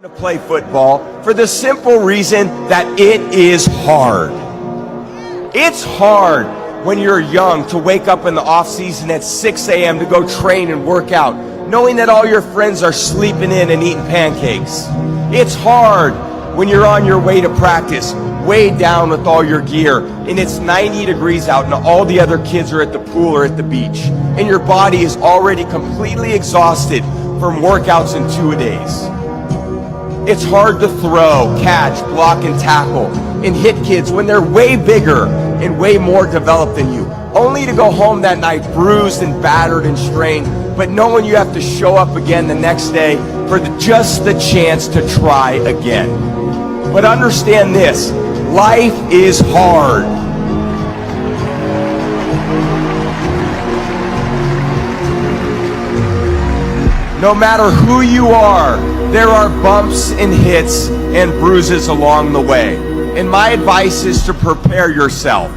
To play football for the simple reason that it is hard. It's hard when you're young to wake up in the off season at 6 a.m. to go train and work out, knowing that all your friends are sleeping in and eating pancakes. It's hard when you're on your way to practice, weighed down with all your gear, and it's 90 degrees out and all the other kids are at the pool or at the beach, and your body is already completely exhausted from workouts in 2 days. It's hard to throw, catch, block, and tackle, and hit kids when they're way bigger and way more developed than you, only to go home that night bruised and battered and strained, but knowing you have to show up again the next day for just the chance to try again. But understand this, life is hard. No matter who you are, there are bumps and hits and bruises along the way. And my advice is to prepare yourself,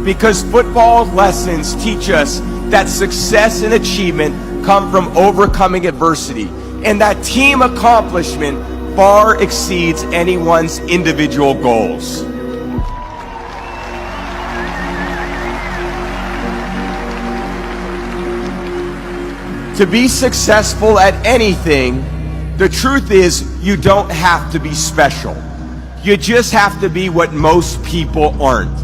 because football lessons teach us that success and achievement come from overcoming adversity, and that team accomplishment far exceeds anyone's individual goals. To be successful at anything, the truth is you don't have to be special. You just have to be what most people aren't.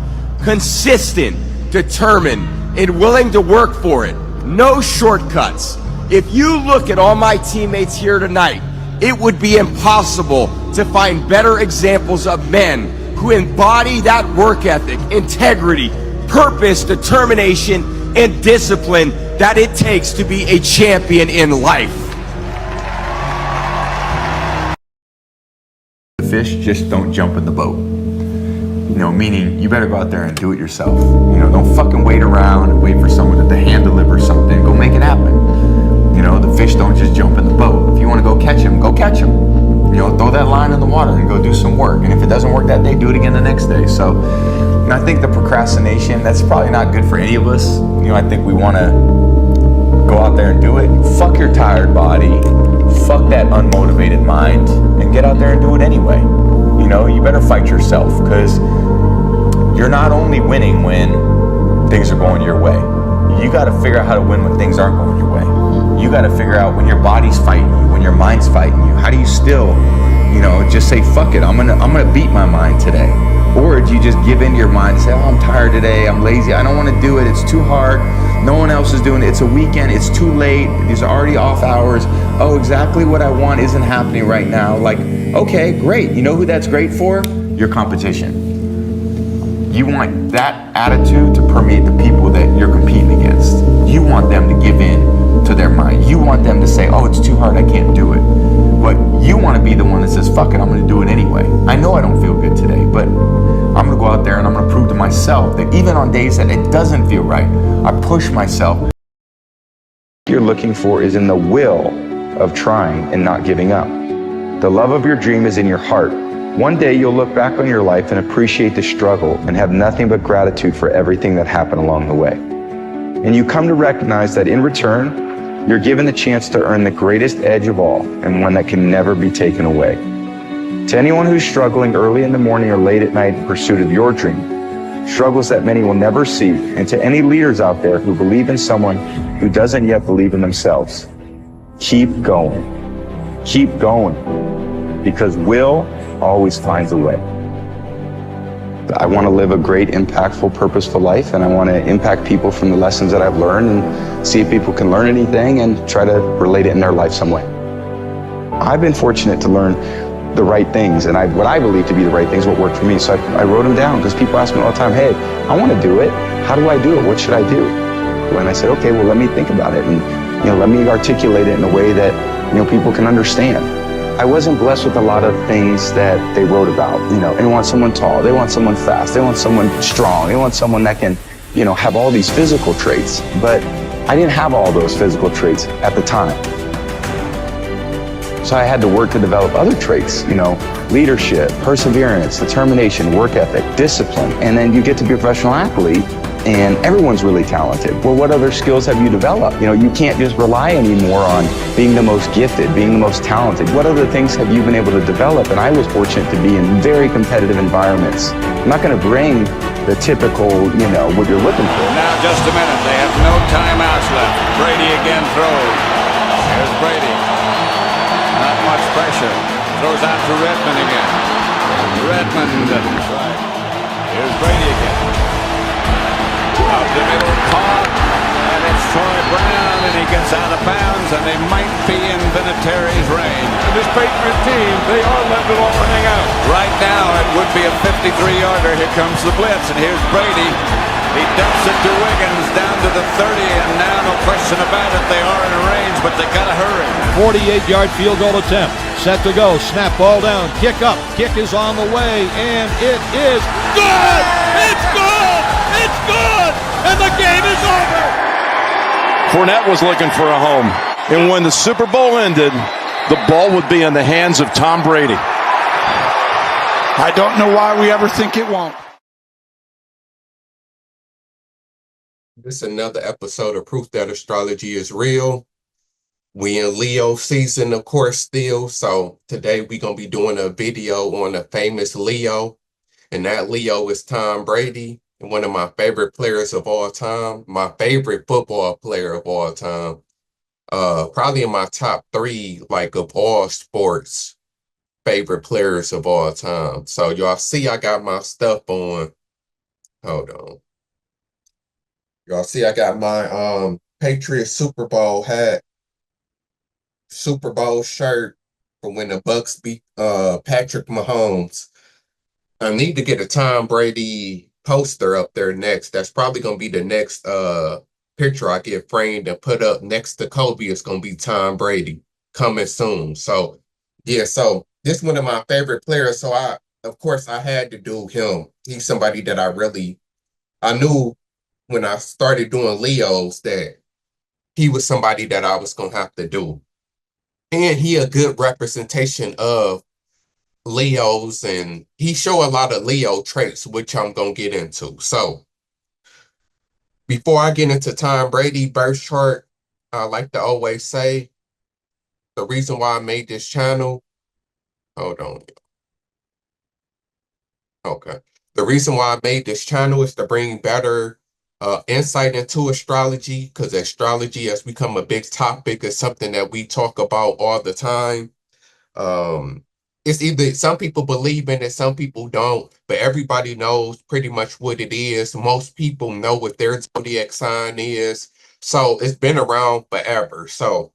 Consistent, determined, and willing to work for it. No shortcuts. If you look at all my teammates here tonight, it would be impossible to find better examples of men who embody that work ethic, integrity, purpose, determination, and discipline that it takes to be a champion in life. The fish just don't jump in the boat. You know, meaning you better go out there and do it yourself. You know, don't fucking wait around and wait for someone to hand deliver something. Go make it happen. You know, the fish don't just jump in the boat. If you want to go catch them, go catch them. You know, throw that line in the water and go do some work. And if it doesn't work that day, do it again the next day. So, and I think the procrastination, that's probably not good for any of us. You know, I think we want to go out there and do it. Fuck your tired body. Fuck that unmotivated mind, and get out there and do it anyway. You know, you better fight yourself, because you're not only winning when things are going your way. You got to figure out how to win when things aren't going your way. You got to figure out when your body's fighting you, when your mind's fighting you. How do you still, you know, just say, fuck it, I'm gonna beat my mind today? Or do you just give in to your mind and say, oh, I'm tired today, I'm lazy, I don't want to do it, it's too hard, no one else is doing it, it's a weekend, it's too late, these are already off hours, oh, exactly what I want isn't happening right now. Like, okay, great. You know who that's great for? Your competition. You want that attitude to permeate the people that you're competing against. You want them to give in to their mind. You want them to say, oh, it's too hard, I can't do it. But you want to be the one that says, fuck it, I'm going to do it anyway. I know I don't feel good today, but I'm going to go out there and I'm going to prove to myself that even on days that it doesn't feel right, I push myself. What you're looking for is in the will of trying and not giving up. The love of your dream is in your heart. One day you'll look back on your life and appreciate the struggle and have nothing but gratitude for everything that happened along the way. And you come to recognize that in return, you're given the chance to earn the greatest edge of all, and one that can never be taken away. To anyone who's struggling early in the morning or late at night in pursuit of your dream, struggles that many will never see, and to any leaders out there who believe in someone who doesn't yet believe in themselves, keep going. Keep going, because will always finds a way. I want to live a great, impactful, purposeful life, and I want to impact people from the lessons that I've learned and see if people can learn anything and try to relate it in their life some way. I've been fortunate to learn the right things, and what I believe to be the right things, what worked for me. So I wrote them down, because people ask me all the time, hey, I want to do it. How do I do it? What should I do? And I said, okay, well, let me think about it, and let me articulate it in a way that people can understand. I wasn't blessed with a lot of things that they wrote about. They want someone tall, they want someone fast, they want someone strong, they want someone that can, have all these physical traits. But I didn't have all those physical traits at the time. So I had to work to develop other traits, leadership, perseverance, determination, work ethic, discipline. And then you get to be a professional athlete, and everyone's really talented. Well, what other skills have you developed? You know, you can't just rely anymore on being the most gifted, being the most talented. What other things have you been able to develop? And I was fortunate to be in very competitive environments. I'm not going to bring the typical, you know, what you're looking for. Now just a minute. They have no timeouts left. Brady again throws. Here's Brady. Not much pressure. Throws out to Redmond again. Redmond. Right. Here's Brady again. Up the middle, caught. And it's Troy Brown, and he gets out of bounds, and they might be in Vinatieri's range. This Patriot team, they are letting it all hang out. Right now, it would be a 53-yarder. Here comes the blitz, and here's Brady. He dumps it to Wiggins down to the 30, and now no question about it, they are in a range, but they gotta hurry. 48-yard field goal attempt. Set to go. Snap, ball down. Kick up. Kick is on the way, and it is good! It's good! It's good! And the game is over! Fournette was looking for a home. And when the Super Bowl ended, the ball would be in the hands of Tom Brady. I don't know why we ever think it won't. This is another episode of Proof That Astrology is Real. We in Leo season, of course, still. So today we're going to be doing a video on a famous Leo. And that Leo is Tom Brady, one of my favorite players of all time. My favorite football player of all time. Probably in my top 3, like, of all sports, favorite players of all time. So y'all see I got my stuff on. Hold on. Y'all see I got my Patriots Super Bowl hat, Super Bowl shirt from when the Bucks beat Patrick Mahomes. I need to get a Tom Brady poster up there next. That's probably gonna be the next picture I get framed and put up next to Kobe. It's gonna be Tom Brady coming soon. So yeah, so this is one of my favorite players. So of course I had to do him. He's somebody that I knew when I started doing Leos that he was somebody that I was going to have to do. And he a good representation of Leos, and he show a lot of Leo traits, which I'm going to get into. So before I get into Tom Brady birth chart, I like to always say the reason why I made this channel, hold on. Okay. The reason why I made this channel is to bring better insight into astrology, because astrology has become a big topic. It's something that we talk about all the time. It's either some people believe in it, some people don't, but everybody knows pretty much what it is. Most people know what their zodiac sign is. So it's been around forever. So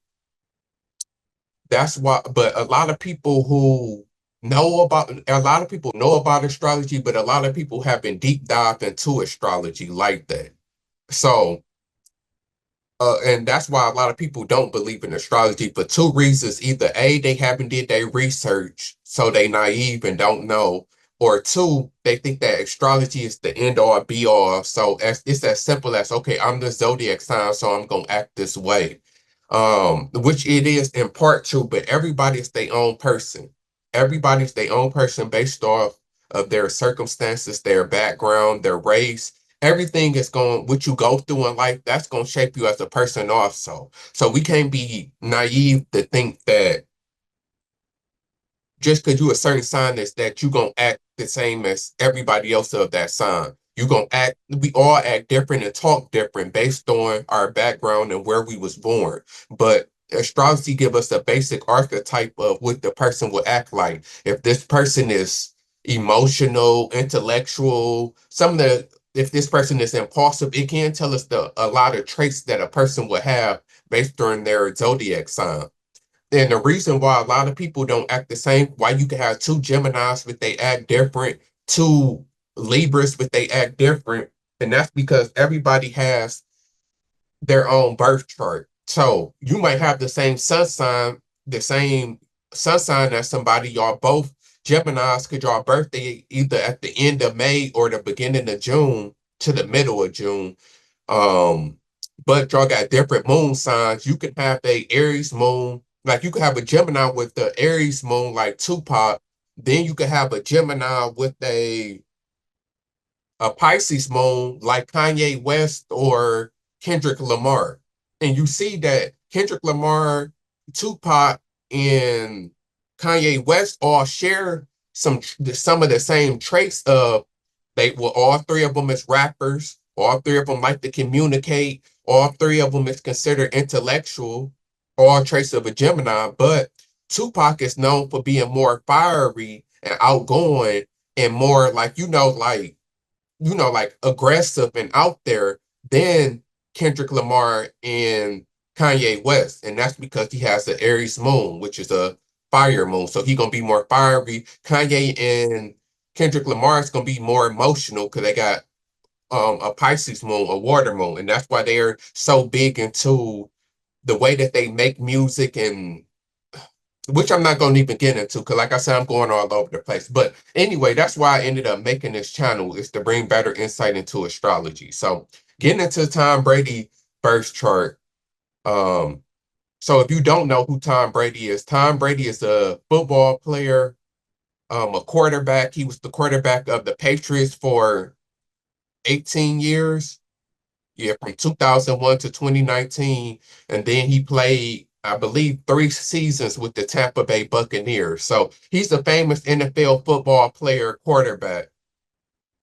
that's why, but a lot of people know about astrology, but a lot of people haven't deep dived into astrology like that. So, and that's why a lot of people don't believe in astrology for 2 reasons. Either A, they haven't did their research, so they naive and don't know, or 2, they think that astrology is the end all be all. So it's as simple as, okay, I'm the zodiac sign, so I'm gonna act this way. Which it is in part true, but everybody's their own person. Everybody's their own person based off of their circumstances, their background, their race. Everything is going, what you go through in life, that's going to shape you as a person also. So we can't be naive to think that just because you're a certain sign is that you're going to act the same as everybody else of that sign. You're going to act, we all act different and talk different based on our background and where we was born. But astrology give us a basic archetype of what the person will act like. If this person is emotional, intellectual, if this person is impulsive, it can tell us a lot of traits that a person would have based on their zodiac sign. And the reason why a lot of people don't act the same, why you can have 2 Geminis, but they act different, 2 Libras, but they act different, and that's because everybody has their own birth chart. So you might have the same sun sign as somebody, y'all both Geminis, because y'all birthday either at the end of May or the beginning of June to the middle of June. But y'all got different moon signs. You can have a Aries moon, like you could have a Gemini with the Aries moon like Tupac. Then you could have a Gemini with a a Pisces moon like Kanye West or Kendrick Lamar. And you see that Kendrick Lamar, Tupac, and Kanye West all share some of the same traits of they were all three of them as rappers, all three of them like to communicate, all three of them is considered intellectual, all traits of a Gemini, but Tupac is known for being more fiery and outgoing and more like like aggressive and out there than Kendrick Lamar and Kanye West. And that's because he has an Aries moon, which is a fire moon. So he's gonna be more fiery. Kanye and Kendrick Lamar is gonna be more emotional because they got a Pisces moon, a water moon. And that's why they're so big into the way that they make music, and which I'm not going to even get into because, like I said, I'm going all over the place. But anyway, that's why I ended up making this channel, is to bring better insight into astrology. So getting into Tom Brady birth chart. So if you don't know who Tom Brady is a football player, a quarterback. He was the quarterback of the Patriots for 18 years. Yeah, from 2001 to 2019. And then he played, I believe, 3 seasons with the Tampa Bay Buccaneers. So he's a famous NFL football player, quarterback.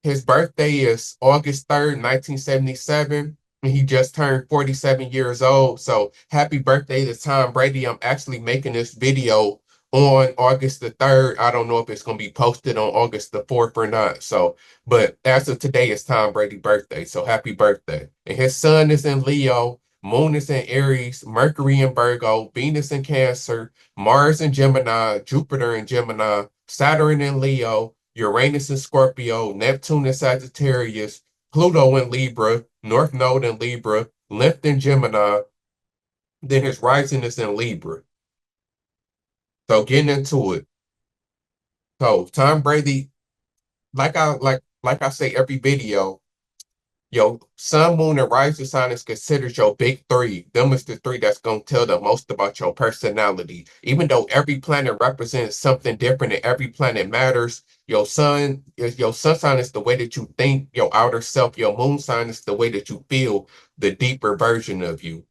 His birthday is August 3rd, 1977, and he just turned 47 years old. So happy birthday to Tom Brady. I'm actually making this video on August the 3rd. I don't know if it's going to be posted on August the 4th or not. So, but as of today, it's Tom Brady's birthday. So happy birthday. And his sun is in Leo, Moon is in Aries, Mercury in Virgo, Venus in Cancer, Mars in Gemini, Jupiter in Gemini, Saturn in Leo, Uranus in Scorpio, Neptune in Sagittarius, Pluto in Libra, North Node in Libra, Length in Gemini. Then his rising is in Libra. So getting into it. So Tom Brady, like I say every video, your sun, moon, and rising sign is considered your big three. Them is the three that's going to tell the most about your personality. Even though every planet represents something different and every planet matters, your sun sign is the way that you think, your outer self. Your moon sign is the way that you feel, the deeper version of you.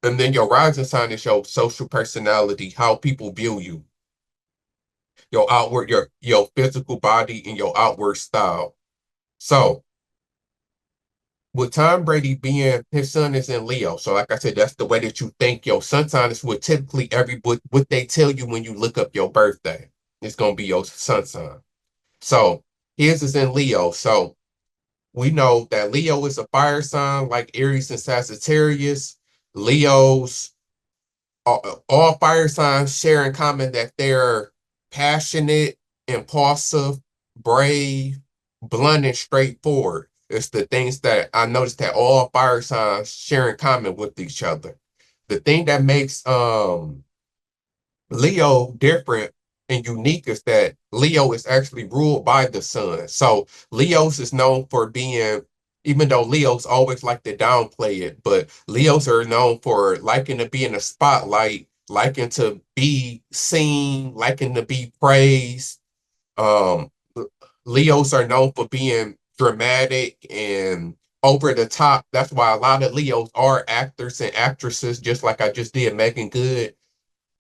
And then your rising sign is your social personality, how people view you, your outward, your physical body, and your outward style. So with Tom Brady being, his sun is in Leo. So like I said, that's the way that you think. Your sun sign is what typically what they tell you when you look up your birthday. It's going to be your sun sign. So his is in Leo. So we know that Leo is a fire sign like Aries and Sagittarius. Leos, all fire signs share in common that they're passionate, impulsive, brave, blunt, and straightforward. It's the things that I noticed that all fire signs share in common with each other. The thing that makes Leo different and unique is that Leo is actually ruled by the sun. So Leos is known for being, even though Leos always like to downplay it, but Leos are known for liking to be in the spotlight, liking to be seen, liking to be praised. Um, Leos are known for being dramatic and over the top. That's why a lot of Leos are actors and actresses, just like I just did Megan Good,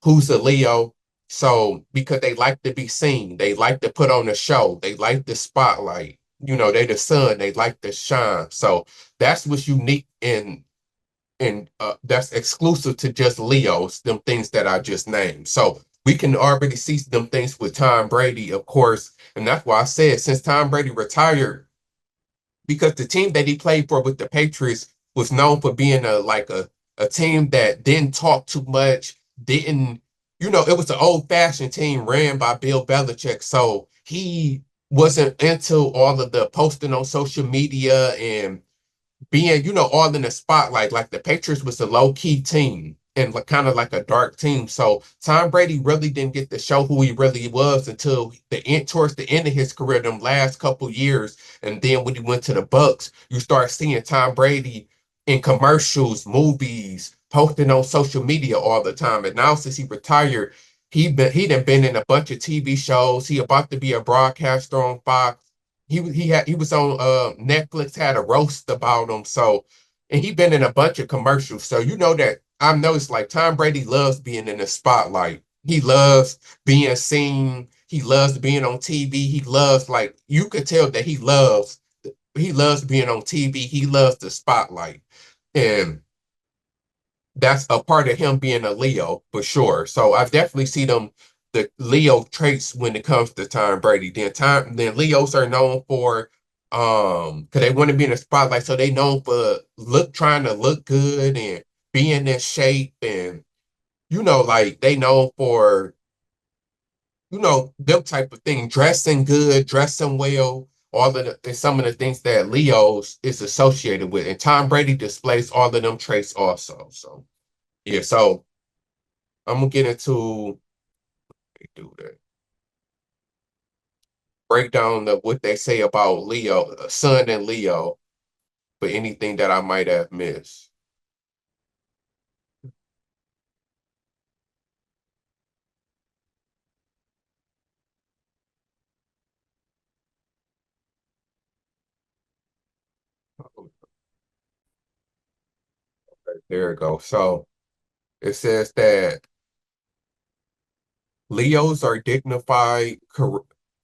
who's a Leo. So because they like to be seen, they like to put on a show, they like the spotlight. They the sun, they like to shine. So that's what's unique and that's exclusive to just Leos, them things that I just named. So we can already see them things with Tom Brady, of course. And that's why I said since Tom Brady retired, because the team that he played for with the Patriots was known for being a team that didn't talk too much, didn't, it was an old-fashioned team ran by Bill Belichick. So he wasn't into all of the posting on social media and being, all in the spotlight. Like the Patriots was a low-key team and kind of like a dark team. So Tom Brady really didn't get to show who he really was until towards the end of his career, them last couple years. And then when he went to the Bucks, you start seeing Tom Brady in commercials, movies, posting on social media all the time. And now since he retired, he done been in a bunch of TV shows. He about to be a broadcaster on Fox. he was on Netflix, had a roast about him. So, and he been in a bunch of commercials. So you know that I've noticed like Tom Brady loves being in the spotlight. He loves being seen. He loves being on TV. He loves, like, you could tell that he loves being on TV. He loves the spotlight. And that's a part of him being a Leo for sure. So I definitely see the Leo traits when it comes to Tom Brady. Then Leos are known for because they want to be in the spotlight, so they known for trying to look good and being in shape, and like they known for them type of thing, dressing good, dressing well, all of some of the things that Leos is associated with. And Tom Brady displays all of them traits also. So yeah, so I'm gonna get into do that breakdown of what they say about Leo, Sun and Leo, for anything that I might have missed. There we go. So it says that Leos are dignified,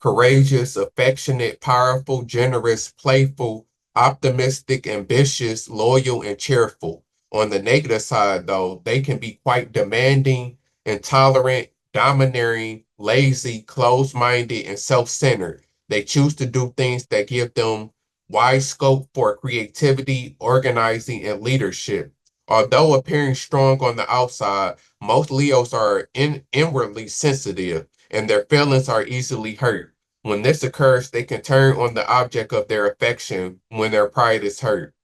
courageous, affectionate, powerful, generous, playful, optimistic, ambitious, loyal, and cheerful. On the negative side, though, they can be quite demanding, intolerant, domineering, lazy, closed-minded, and self-centered. They choose to do things that give them wide scope for creativity, organizing, and leadership. Although appearing strong on the outside, most Leos are inwardly sensitive and their feelings are easily hurt. When this occurs, they can turn on the object of their affection when their pride is hurt.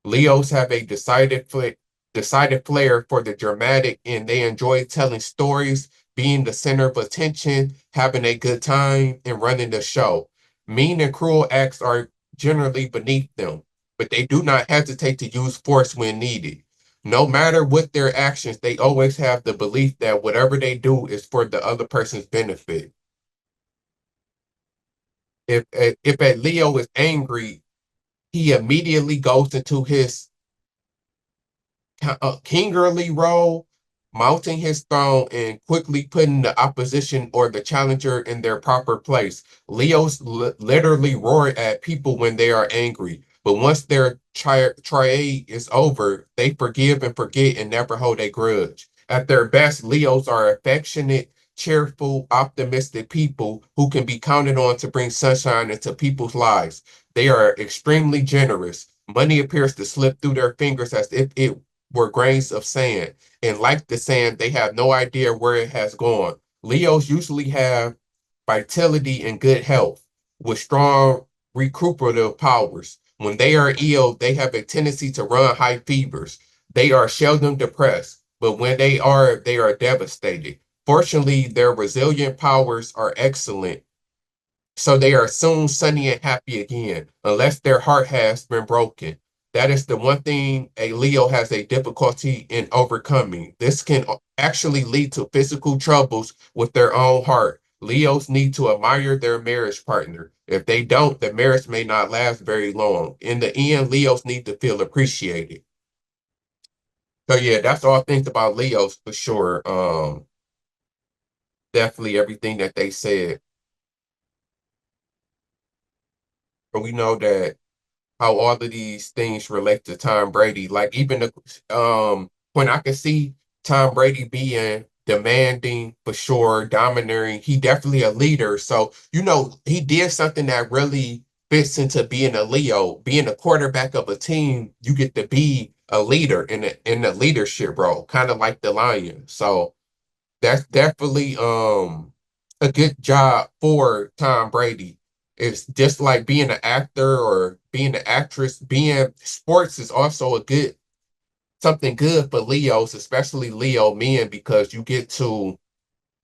Leos have a decided flair for the dramatic, and they enjoy telling stories, being the center of attention, having a good time, and running the show. Mean and cruel acts are generally beneath them, but they do not hesitate to use force when needed. No matter what their actions, they always have the belief that whatever they do is for the other person's benefit. If a Leo is angry, he immediately goes into his kingerly role, mounting his throne and quickly putting the opposition or the challenger in their proper place. Leos literally roar at people when they are angry, but once their triade is over, they forgive and forget and never hold a grudge. At their best, Leos are affectionate, cheerful, optimistic people who can be counted on to bring sunshine into people's lives. They are extremely generous. Money appears to slip through their fingers as if it were grains of sand, and like the sand, they have no idea where it has gone. Leos usually have vitality and good health with strong recuperative powers. When they are ill, they have a tendency to run high fevers. They are seldom depressed, but when they are devastated. Fortunately, their resilient powers are excellent, so they are soon sunny and happy again, unless their heart has been broken. That is the one thing a Leo has a difficulty in overcoming. This can actually lead to physical troubles with their own heart. Leos need to admire their marriage partner. If they don't, the marriage may not last very long. In the end, Leos need to feel appreciated. So yeah, that's all things about Leos for sure. Definitely everything that they said. But we know that how all of these things relate to Tom Brady. Like even when I can see Tom Brady being demanding for sure, domineering, he definitely a leader. So, he did something that really fits into being a Leo, being a quarterback of a team, you get to be a leader in a leadership role, kind of like the Lion. So that's definitely a good job for Tom Brady. It's just like being an actor or being an actress. Being sports is also something good for Leos, especially Leo men, because you get to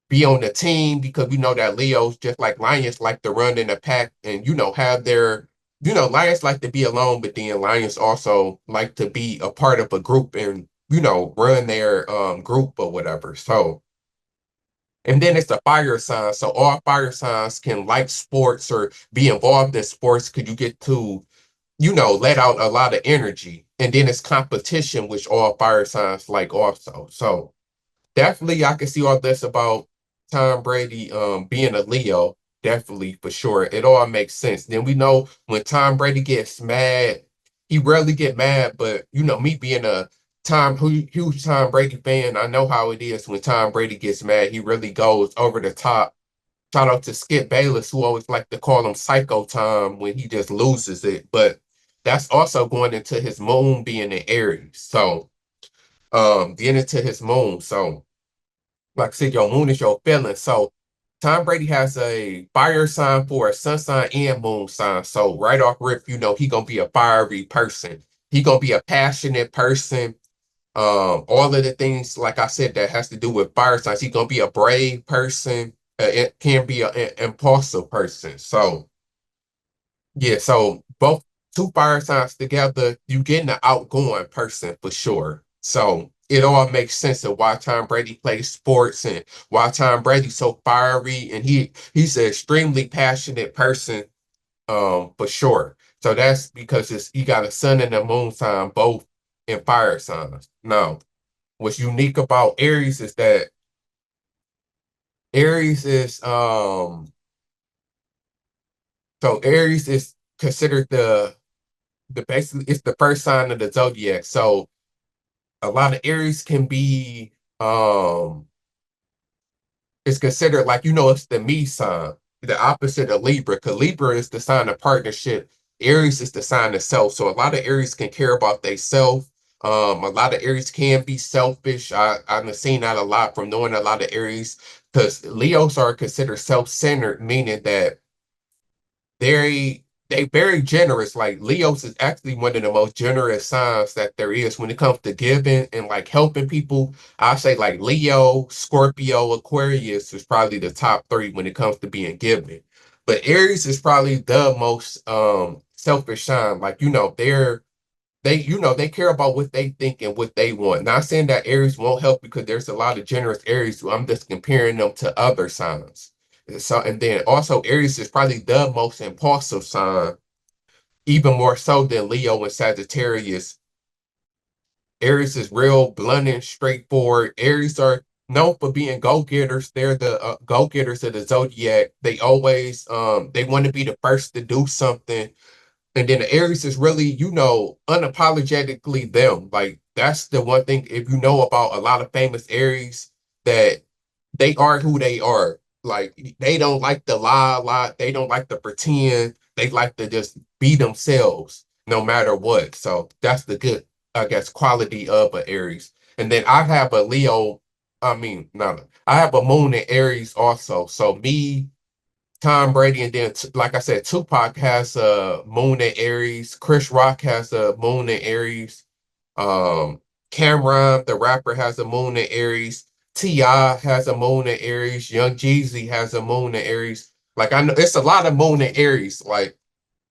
be on the team because we know that Leos, just like lions, like to run in a pack and have their lions like to be alone, but then lions also like to be a part of a group and run their group or whatever. So And then it's a fire sign. So all fire signs can like sports or be involved in sports because you get to, let out a lot of energy. And then it's competition, which all fire signs like also. So definitely I can see all this about Tom Brady being a Leo. Definitely for sure. It all makes sense. Then we know when Tom Brady gets mad, he rarely get mad, but me being a huge Tom Brady fan, I know how it is when Tom Brady gets mad. He really goes over the top. Shout out to Skip Bayless, who always like to call him Psycho Tom when he just loses it. But that's also going into his moon being in Aries. So getting into his moon. So like I said, your moon is your feeling. So Tom Brady has a fire sign for a sun sign and moon sign. So right off rip, he gonna be a fiery person. He gonna be a passionate person. All of the things, like I said, that has to do with fire signs. He gonna be a brave person. It can be an impulsive person. So yeah, so both two fire signs together, you getting an outgoing person for sure. So it all makes sense of why Tom Brady plays sports and why Tom Brady's so fiery and he's an extremely passionate person, for sure. So that's because he got a sun and a moon sign both in fire signs. Now, what's unique about Aries is that Aries is Aries is considered the basically it's the first sign of the zodiac. So a lot of Aries can be it's considered like it's the me sign, the opposite of Libra, because Libra is the sign of partnership. Aries is the sign of self. So a lot of Aries can care about they self. A lot of Aries can be selfish. I've seen that a lot from knowing a lot of Aries, because Leos are considered self-centered, meaning that they very generous. Like Leos is actually one of the most generous signs that there is when it comes to giving and like helping people. I say like Leo, Scorpio, Aquarius is probably the top three when it comes to being giving. But Aries is probably the most selfish sign. Like, they care about what they think and what they want. Not saying that Aries won't help because there's a lot of generous Aries. So I'm just comparing them to other signs. So, and then also Aries is probably the most impulsive sign, even more so than Leo and Sagittarius. Aries is real blunt and straightforward. Aries are known for being go-getters. They're the go-getters of the zodiac. They always they want to be the first to do something. And then the Aries is really, unapologetically them. Like that's the one thing if you know about a lot of famous Aries that they are who they are. Like they don't like to lie a lot. They don't like to pretend. They like to just be themselves no matter what. So that's the good, I guess, quality of an Aries. And then I have a Leo. I mean, no, I have a moon in Aries also. So me, Tom Brady, and then like I said, Tupac has a moon in Aries. Chris Rock has a moon in Aries. Um, Cameron, the rapper, has a moon in Aries. T.I. has a moon in Aries. Young Jeezy has a moon in Aries. Like I know it's a lot of moon in Aries. Like,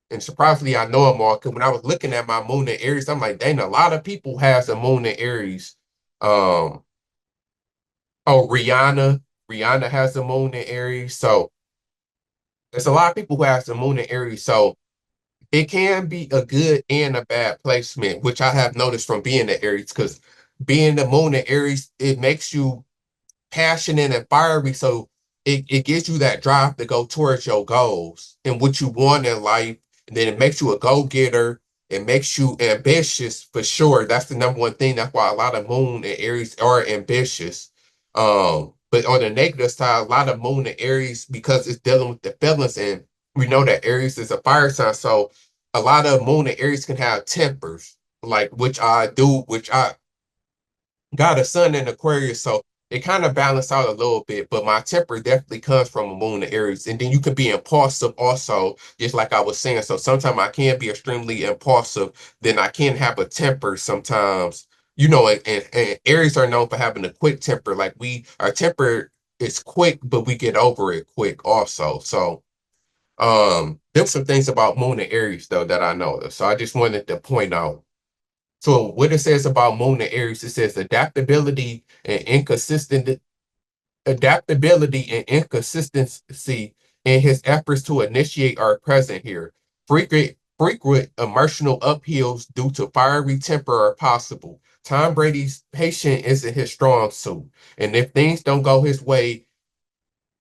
and surprisingly, I know them all because when I was looking at my moon in Aries, I'm like, dang, a lot of people has a moon in Aries. Um, oh, Rihanna has a moon in Aries. So there's a lot of people who have the moon in Aries. So it can be a good and a bad placement, which I have noticed from being the Aries, because being the moon in Aries, it makes you passionate and fiery. So it gives you that drive to go towards your goals and what you want in life. And then it makes you a go-getter. It makes you ambitious for sure. That's the number one thing. That's why a lot of moon and Aries are ambitious. But on the negative side, a lot of moon and Aries, because it's dealing with the feelings, and we know that Aries is a fire sign. So a lot of moon and Aries can have tempers, like which I got a sun in Aquarius, so it kind of balanced out a little bit, but my temper definitely comes from a moon in Aries. And then you can be impulsive also, just like I was saying. So sometimes I can be extremely impulsive, then I can have a temper sometimes. And Aries are known for having a quick temper. Like our temper is quick, but we get over it quick also. So there's some things about moon and Aries though that I know. So I just wanted to point out. So what it says about moon and Aries, it says adaptability and inconsistent adaptability and inconsistency in his efforts to initiate are present here. Frequent emotional uphills due to fiery temper are possible. Tom Brady's patience isn't his strong suit, and if things don't go his way,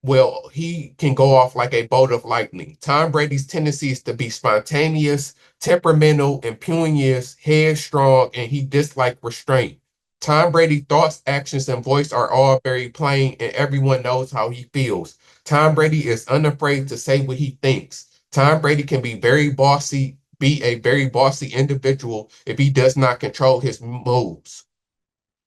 well, he can go off like a bolt of lightning. Tom Brady's tendency is to be spontaneous, temperamental, imperious, headstrong, and he dislikes restraint. Tom Brady's thoughts, actions, and voice are all very plain, and everyone knows how he feels. Tom Brady is unafraid to say what he thinks. Tom Brady can be a very bossy individual if he does not control his moves.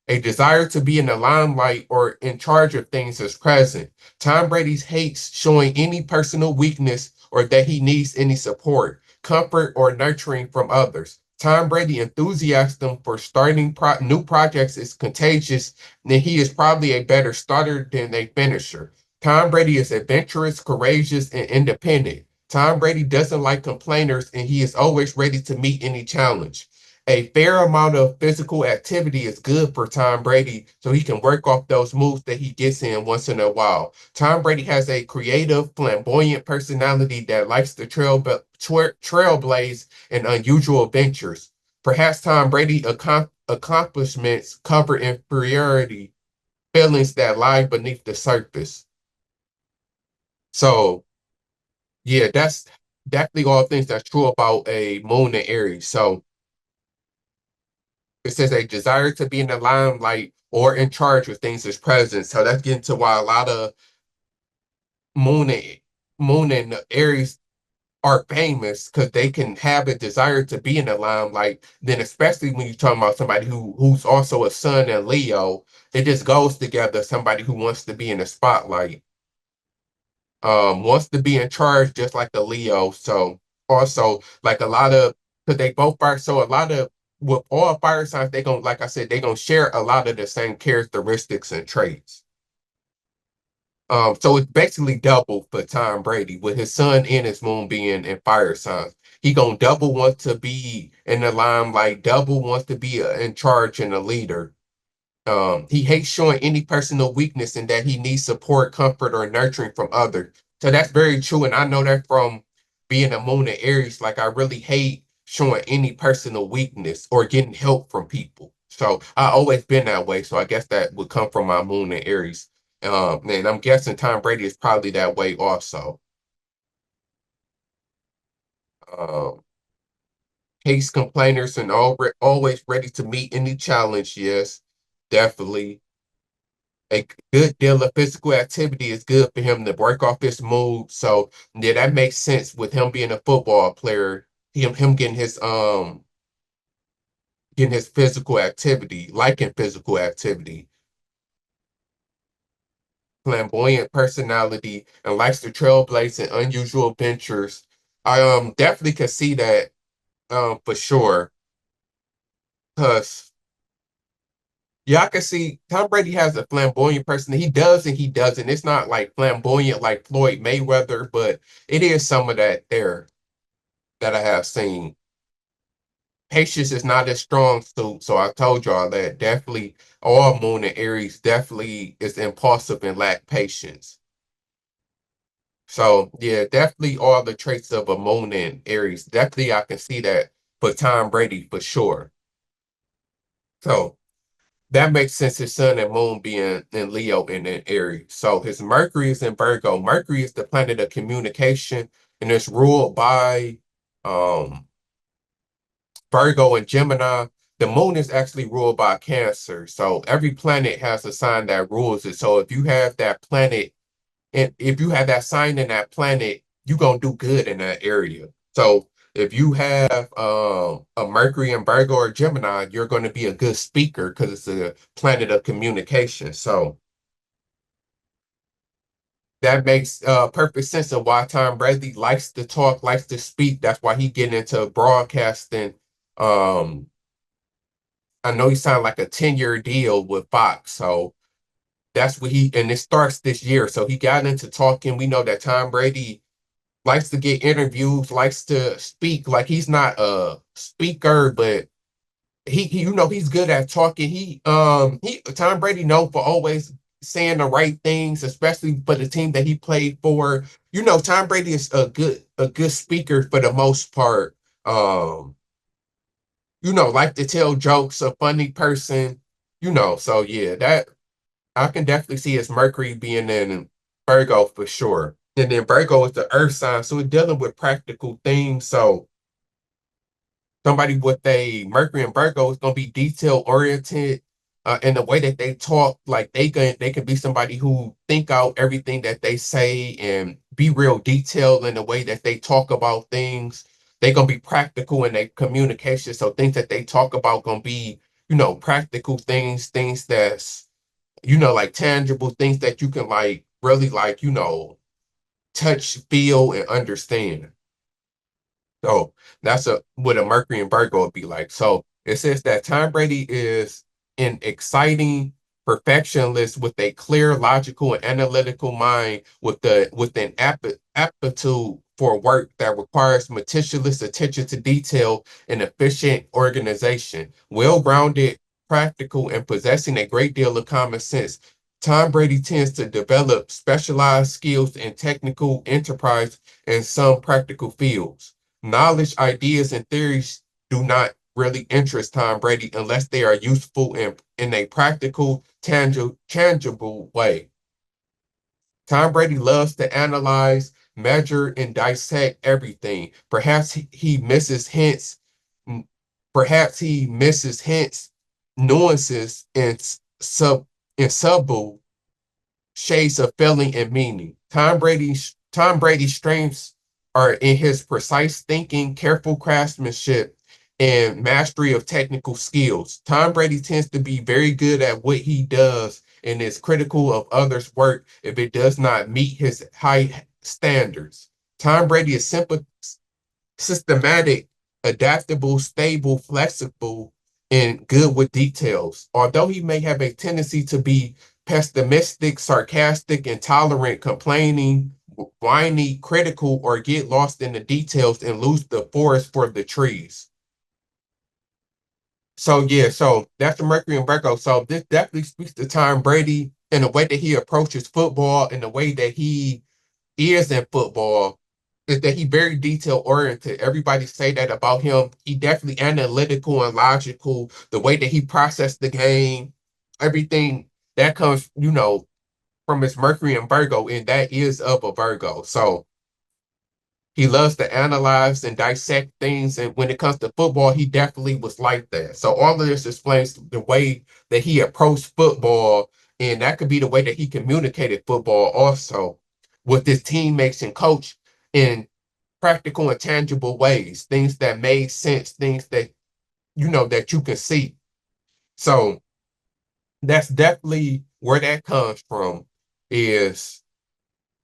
A desire to be in the limelight or in charge of things is present. Tom Brady hates showing any personal weakness or that he needs any support, comfort, or nurturing from others. Tom Brady enthusiasm for starting new projects is contagious, and he is probably a better starter than a finisher. Tom Brady is adventurous, courageous, and independent. Tom Brady doesn't like complainers, and he is always ready to meet any challenge. A fair amount of physical activity is good for Tom Brady so he can work off those moves that he gets in once in a while. Tom Brady has a creative, flamboyant personality that likes to trailblaze in unusual ventures. Perhaps Tom Brady's accomplishments cover inferiority, feelings that lie beneath the surface. So, yeah, that's definitely all things that's true about a moon and Aries. So, it says a desire to be in the limelight or in charge of things is present. So that's getting to why a lot of moon and, moon and Aries are famous because they can have a desire to be in the limelight. Then especially when you're talking about somebody who's also a sun and Leo, it just goes together. Somebody who wants to be in the spotlight, wants to be in charge just like the Leo. So also like a lot of because they both are so a lot of with all fire signs, they gonna like I said, they gonna share a lot of the same characteristics and traits. So it's basically double for Tom Brady with his sun and his moon being in fire signs. He gonna double want to be in the limelight, double wants to be in charge and a leader. He hates showing any personal weakness and that he needs support, comfort, or nurturing from others. So that's very true. And I know that from being a moon in Aries, like I really hate showing any personal weakness or getting help from people. So I always been that way. So I guess that would come from my moon in Aries. And I'm guessing Tom Brady is probably that way also. Um, Hates complainers and always ready to meet any challenge. Yes, definitely. A good deal of physical activity is good for him to work off his mood. So yeah, that makes sense with him being a football player, him getting his physical activity, liking physical activity, flamboyant personality, and likes to trailblaze in unusual ventures. I definitely could see that for sure. Cause yeah, I can see Tom Brady has a flamboyant person. He does and he doesn't. It's not like flamboyant like Floyd Mayweather, but it is some of that there that I have seen. Patience is not as strong suit, so I told y'all that definitely all Moon and Aries definitely is impulsive and lack patience. So yeah, definitely all the traits of a Moon and Aries. Definitely I can see that for Tom Brady for sure. So that makes sense. His sun and moon being in Leo and in Aries. So his Mercury is in Virgo. Mercury is the planet of communication, and it's ruled by um, Virgo and Gemini. The moon is actually ruled by Cancer. So every planet has a sign that rules it. So if you have that planet, and if you have that sign in that planet, you're gonna do good in that area. So if you have a Mercury and Virgo or Gemini, you're going to be a good speaker because it's a planet of communication. So that makes perfect sense of why Tom Brady likes to talk, likes to speak. That's why he get into broadcasting. Um, I know he signed like a 10-year deal with Fox, so that's what and it starts this year. So he got into talking. We know that Tom Brady likes to get interviews, likes to speak. Like he's not a speaker, but he he's good at talking. He Tom Brady known for always saying the right things, especially for the team that he played for. You know, Tom Brady is a good speaker for the most part. You know, like to tell jokes, a funny person, you know. So yeah, that I can definitely see his Mercury being in Virgo for sure. And then Virgo is the earth sign, so it's dealing with practical things. So somebody with a Mercury and Virgo is gonna be detail oriented in the way that they talk. Like they can be somebody who think out everything that they say and be real detailed in the way that they talk about things. They're gonna be practical in their communication. So things that they talk about gonna be, practical things, things that's, like tangible things that you can like really like, touch, feel, and understand. So that's what a Mercury and Virgo would be like. So it says that Tom Brady is an exciting perfectionist with a clear, logical, and analytical mind with an aptitude for work that requires meticulous attention to detail and efficient organization. Well-rounded, practical, and possessing a great deal of common sense. Tom Brady tends to develop specialized skills in technical enterprise and some practical fields. Knowledge, ideas, and theories do not really interest Tom Brady unless they are useful in a practical, tangible way. Tom Brady loves to analyze, measure, and dissect everything. He misses hints. Perhaps he misses hints, nuances, and subtle shades of feeling and meaning. Tom Brady's strengths are in his precise thinking, careful craftsmanship, and mastery of technical skills. Tom Brady tends to be very good at what he does and is critical of others' work if it does not meet his high standards. Tom Brady is simple, systematic, adaptable, stable, flexible, and good with details. Although he may have a tendency to be pessimistic, sarcastic, intolerant, complaining, whiny, critical, or get lost in the details and lose the forest for the trees. So yeah, so that's the Mercury and Virgo. So this definitely speaks to Tom Brady and the way that he approaches football and the way that he is in football is that he very detail oriented. Everybody say that about him. He definitely analytical and logical. The way that he processed the game, everything that comes, from his Mercury and Virgo, and that is of a Virgo. So he loves to analyze and dissect things. And when it comes to football, he definitely was like that. So all of this explains the way that he approached football. And that could be the way that he communicated football also with his teammates and coach in practical and tangible ways, things that made sense, things that, that you can see. So that's definitely where that comes from is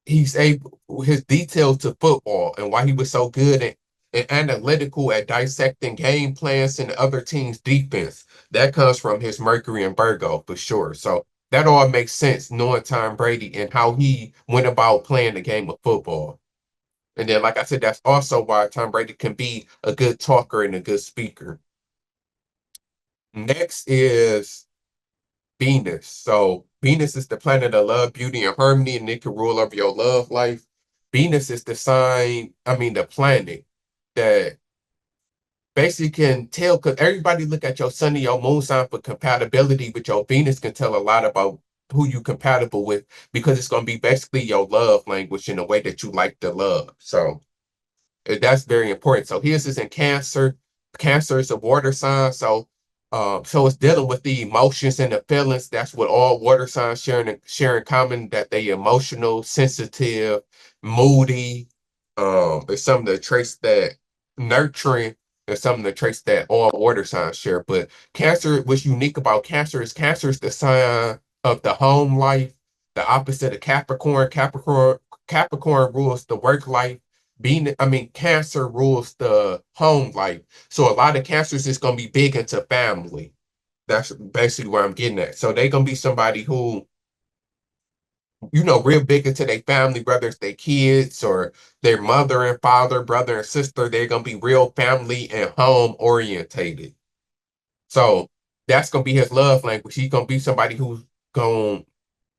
he's able his details to football and why he was so good and analytical at dissecting game plans and the other team's defense. That comes from his Mercury and Virgo for sure. So that all makes sense knowing Tom Brady and how he went about playing the game of football. And then, like I said, that's also why Tom Brady can be a good talker and a good speaker. Next is Venus. So Venus is the planet of love, beauty, and harmony, and it can rule over your love life. Venus is the planet that basically can tell, because everybody look at your sun and your moon sign for compatibility, but your Venus can tell a lot about who you compatible with because it's going to be basically your love language in the way that you like to love. So that's very important. So his is in Cancer. Cancer is a water sign, so it's dealing with the emotions and the feelings. That's what all water signs share in common. That they emotional, sensitive, moody. It's some of the traits that nurturing. There's some of the traits that all water signs share. But Cancer, what's unique about Cancer is the sign of the home life, the opposite of Capricorn. Capricorn rules the work life. Cancer rules the home life. So a lot of cancers is gonna be big into family. That's basically where I'm getting at. So they're gonna be somebody who, real big into their family, whether it's their kids or their mother and father, brother and sister. They're gonna be real family and home orientated. So that's gonna be his love language. He's gonna be somebody who's gonna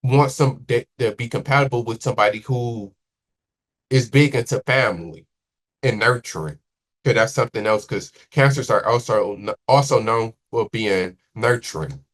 want some to be compatible with somebody who is big into family and nurturing. Because that's something else. Because cancers are also known for being nurturing.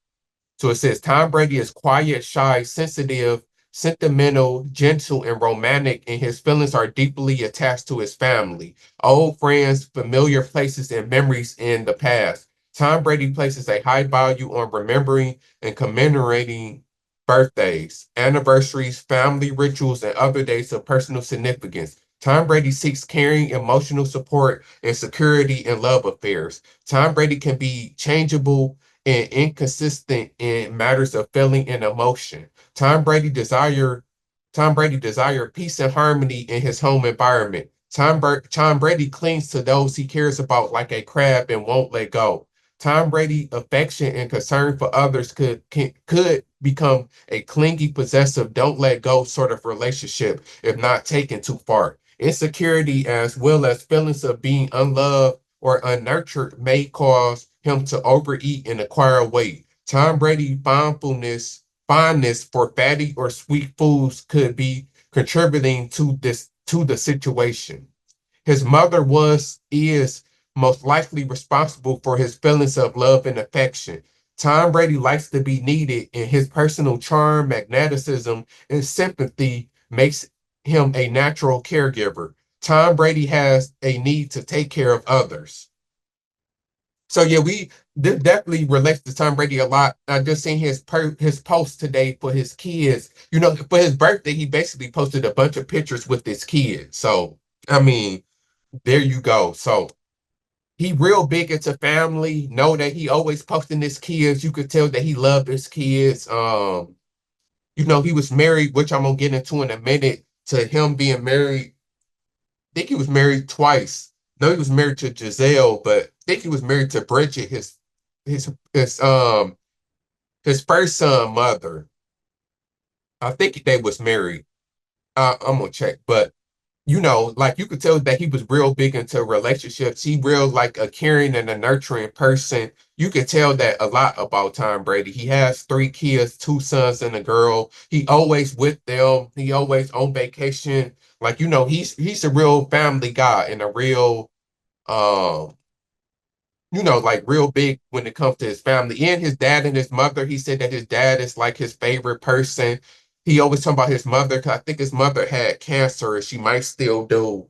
So it says Tom Brady is quiet, shy, sensitive, sentimental, gentle, and romantic, and his feelings are deeply attached to his family, old friends, familiar places, and memories in the past. Tom Brady places a high value on remembering and commemorating birthdays, anniversaries, family rituals, and other days of personal significance. Tom Brady seeks caring, emotional support, and security in love affairs. Tom Brady can be changeable and inconsistent in matters of feeling and emotion. Tom Brady desire Tom Brady desire peace and harmony in his home environment. Tom Brady clings to those he cares about like a crab and won't let go. Tom Brady affection and concern for others could become a clingy, possessive, don't let go sort of relationship if not taken too far. Insecurity as well as feelings of being unloved or unnurtured may cause him to overeat and acquire weight. Tom Brady fondness for fatty or sweet foods could be contributing to the situation. His mother is most likely responsible for his feelings of love and affection. Tom Brady likes to be needed, and his personal charm, magnetism, and sympathy makes him a natural caregiver. Tom Brady has a need to take care of others. So yeah, this definitely relates to Tom Brady a lot. I just seen his post today for his kids. You know, for his birthday, he basically posted a bunch of pictures with his kids. So I mean, there you go. So he real big into family. Know that he always posting his kids. You could tell that he loved his kids. You know, he was married, which I'm gonna get into in a minute, to him being married. I think he was married twice. No, he was married to Giselle, but I think he was married to Bridget, his his um his first son mother. I think they was married. I'm gonna check, but you know, like you could tell that he was real big into relationships. He real like a caring and a nurturing person. You could tell that a lot about Tom Brady. He has three kids, two sons and a girl. He always with them. He always on vacation. Like, you know, he's a real family guy and a real um you know, like real big when it comes to his family and his dad and his mother. He said that his dad is like his favorite person. He always talking about his mother because I think his mother had cancer and she might still do.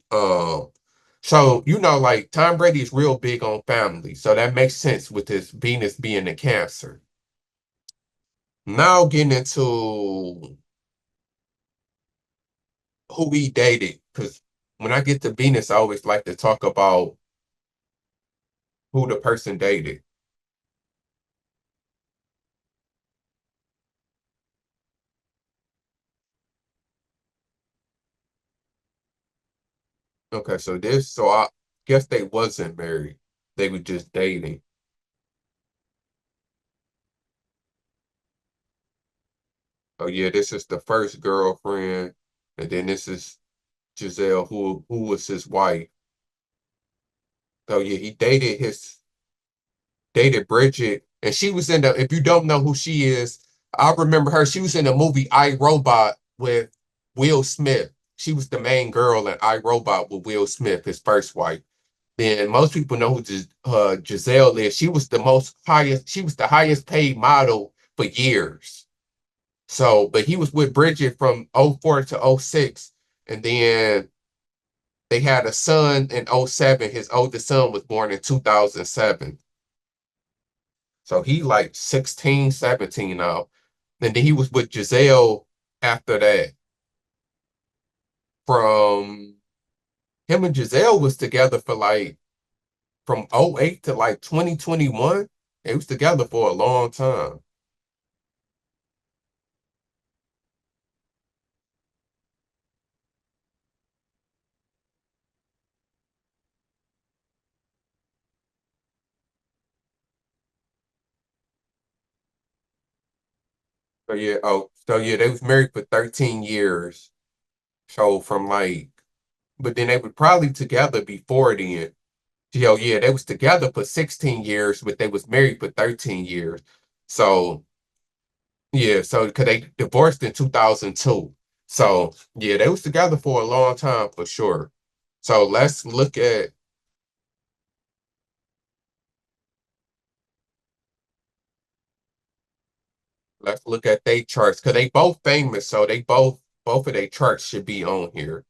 So you know, like Tom Brady is real big on family, so that makes sense with his Venus being a Cancer. Now getting into who he dated, because when I get to Venus, I always like to talk about who the person dated. Okay, so I guess they wasn't married. They were just dating. Oh yeah, this is the first girlfriend, and then this is Giselle, who was his wife. So yeah, he dated Bridget, and she was in the. If you don't know who she is, I remember her. She was in the movie I, Robot with Will Smith. She was the main girl in I, Robot with Will Smith, his first wife. Then most people know who Giselle is. She was the highest paid model for years. So, but he was with Bridget from '04 to '06, and then they had a son in '07. His oldest son was born in 2007. So he like 16, 17 now. And then he was with Giselle after that. From him and Giselle was together for like from '08 to like 2021. They was together for a long time. So yeah, they was married for 13 years. So from like, but then they were probably together before then. Yeah, they was together for 16 years, but they was married for 13 years. So Yeah, so because they divorced in 2002. So yeah, they was together for a long time for sure. So let's look at their charts because they both famous, so they both of their charts should be on here.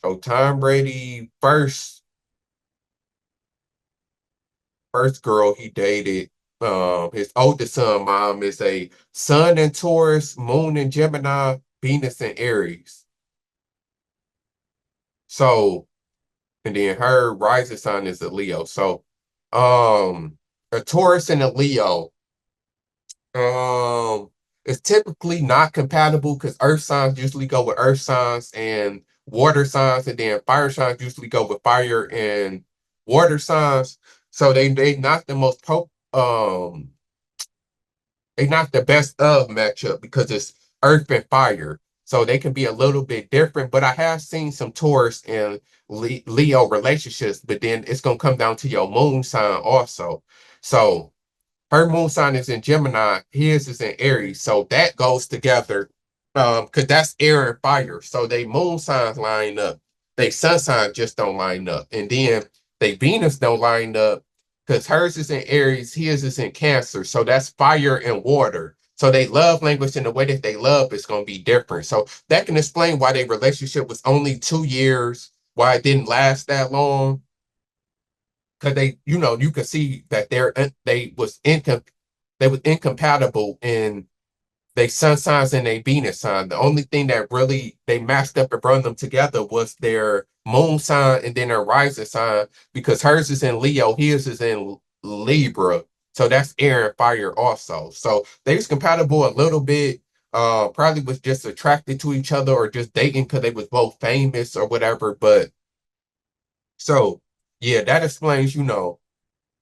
So Tom Brady first girl he dated, his oldest son, mom is a sun in Taurus, moon in Gemini, Venus in Aries. So, and then her rising sign is a Leo. So, a Taurus and a Leo, um, is typically not compatible because earth signs usually go with earth signs and water signs, and then fire signs usually go with fire and water signs. So they not the most they not the best of matchup because it's earth and fire. So they can be a little bit different, but I have seen some Taurus and Leo relationships, but then it's gonna come down to your moon sign also. So her moon sign is in Gemini, his is in Aries. So that goes together. Because that's air and fire. So they moon signs line up. They sun signs just don't line up. And then they Venus don't line up because hers is in Aries, his is in Cancer. So that's fire and water. So they love language and the way that they love is going to be different. So that can explain why their relationship was only 2 years, why it didn't last that long because you can see that they was incompatible in they sun signs and they Venus sign. The only thing that really they matched up and brought them together was their moon sign and then their rising sign because hers is in Leo, his is in Libra. So that's air and fire also. So they was compatible a little bit. Probably was just attracted to each other or just dating because they was both famous or whatever. But so yeah, that explains,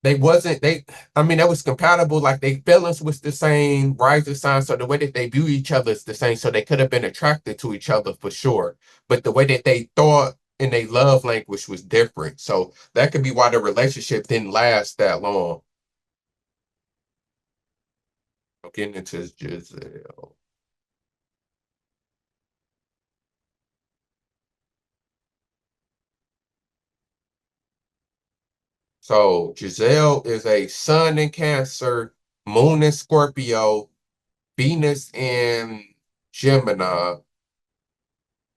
they wasn't they I mean that was compatible, like their feelings was the same, rising sign, so the way that they view each other is the same, so they could have been attracted to each other for sure. But the way that they thought and they love language was different. So that could be why the relationship didn't last that long. I'm getting into Giselle. So Giselle is a sun in Cancer, moon in Scorpio, Venus in Gemini.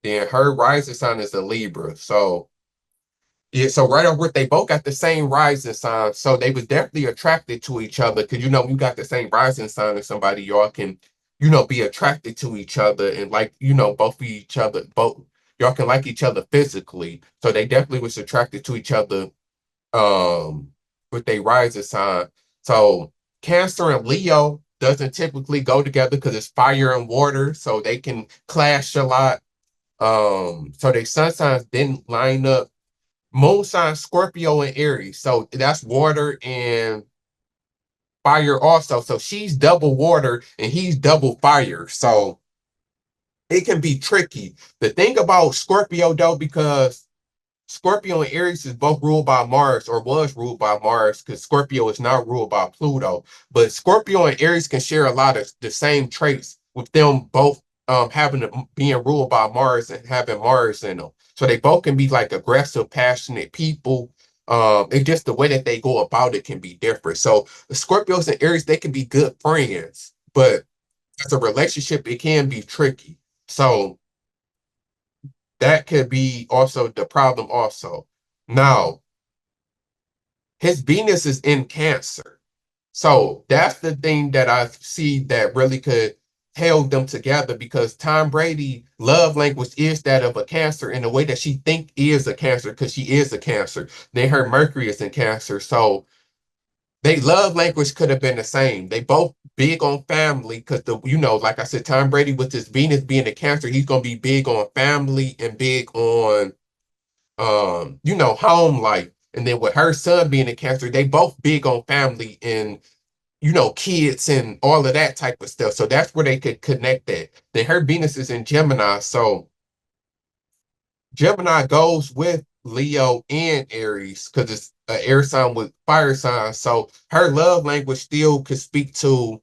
Then her rising sign is a Libra. So yeah, so right off with they both got the same rising sign. So they was definitely attracted to each other because you got the same rising sign as somebody, y'all can, be attracted to each other and like, both of each other, both y'all can like each other physically. So they definitely was attracted to each other um with their rising sign. So Cancer and Leo doesn't typically go together because it's fire and water, so they can clash a lot. So they sun signs didn't line up. Moon sign Scorpio and Aries, so that's water and fire also. So she's double water and he's double fire. So it can be tricky. The thing about Scorpio though, because Scorpio and Aries is both ruled by Mars or was ruled by Mars because Scorpio is not ruled by Pluto. But Scorpio and Aries can share a lot of the same traits with them both being ruled by Mars and having Mars in them. So they both can be like aggressive, passionate people. It's just the way that they go about it can be different. So the Scorpios and Aries, they can be good friends, but as a relationship, it can be tricky. So that could be also the problem also. Now, his Venus is in Cancer. So that's the thing that I see that really could held them together because Tom Brady love language is that of a Cancer in a way that she think is a Cancer because she is a Cancer. Then her Mercury is in Cancer. So they love language could have been the same. They both big on family because like I said, Tom Brady with his Venus being a Cancer, he's gonna be big on family and big on home life. And then with her son being a Cancer, they both big on family and kids and all of that type of stuff. So that's where they could connect that. Then her Venus is in Gemini, so Gemini goes with Leo and Aries because it's an air sign with fire sign. So her love language still could speak to,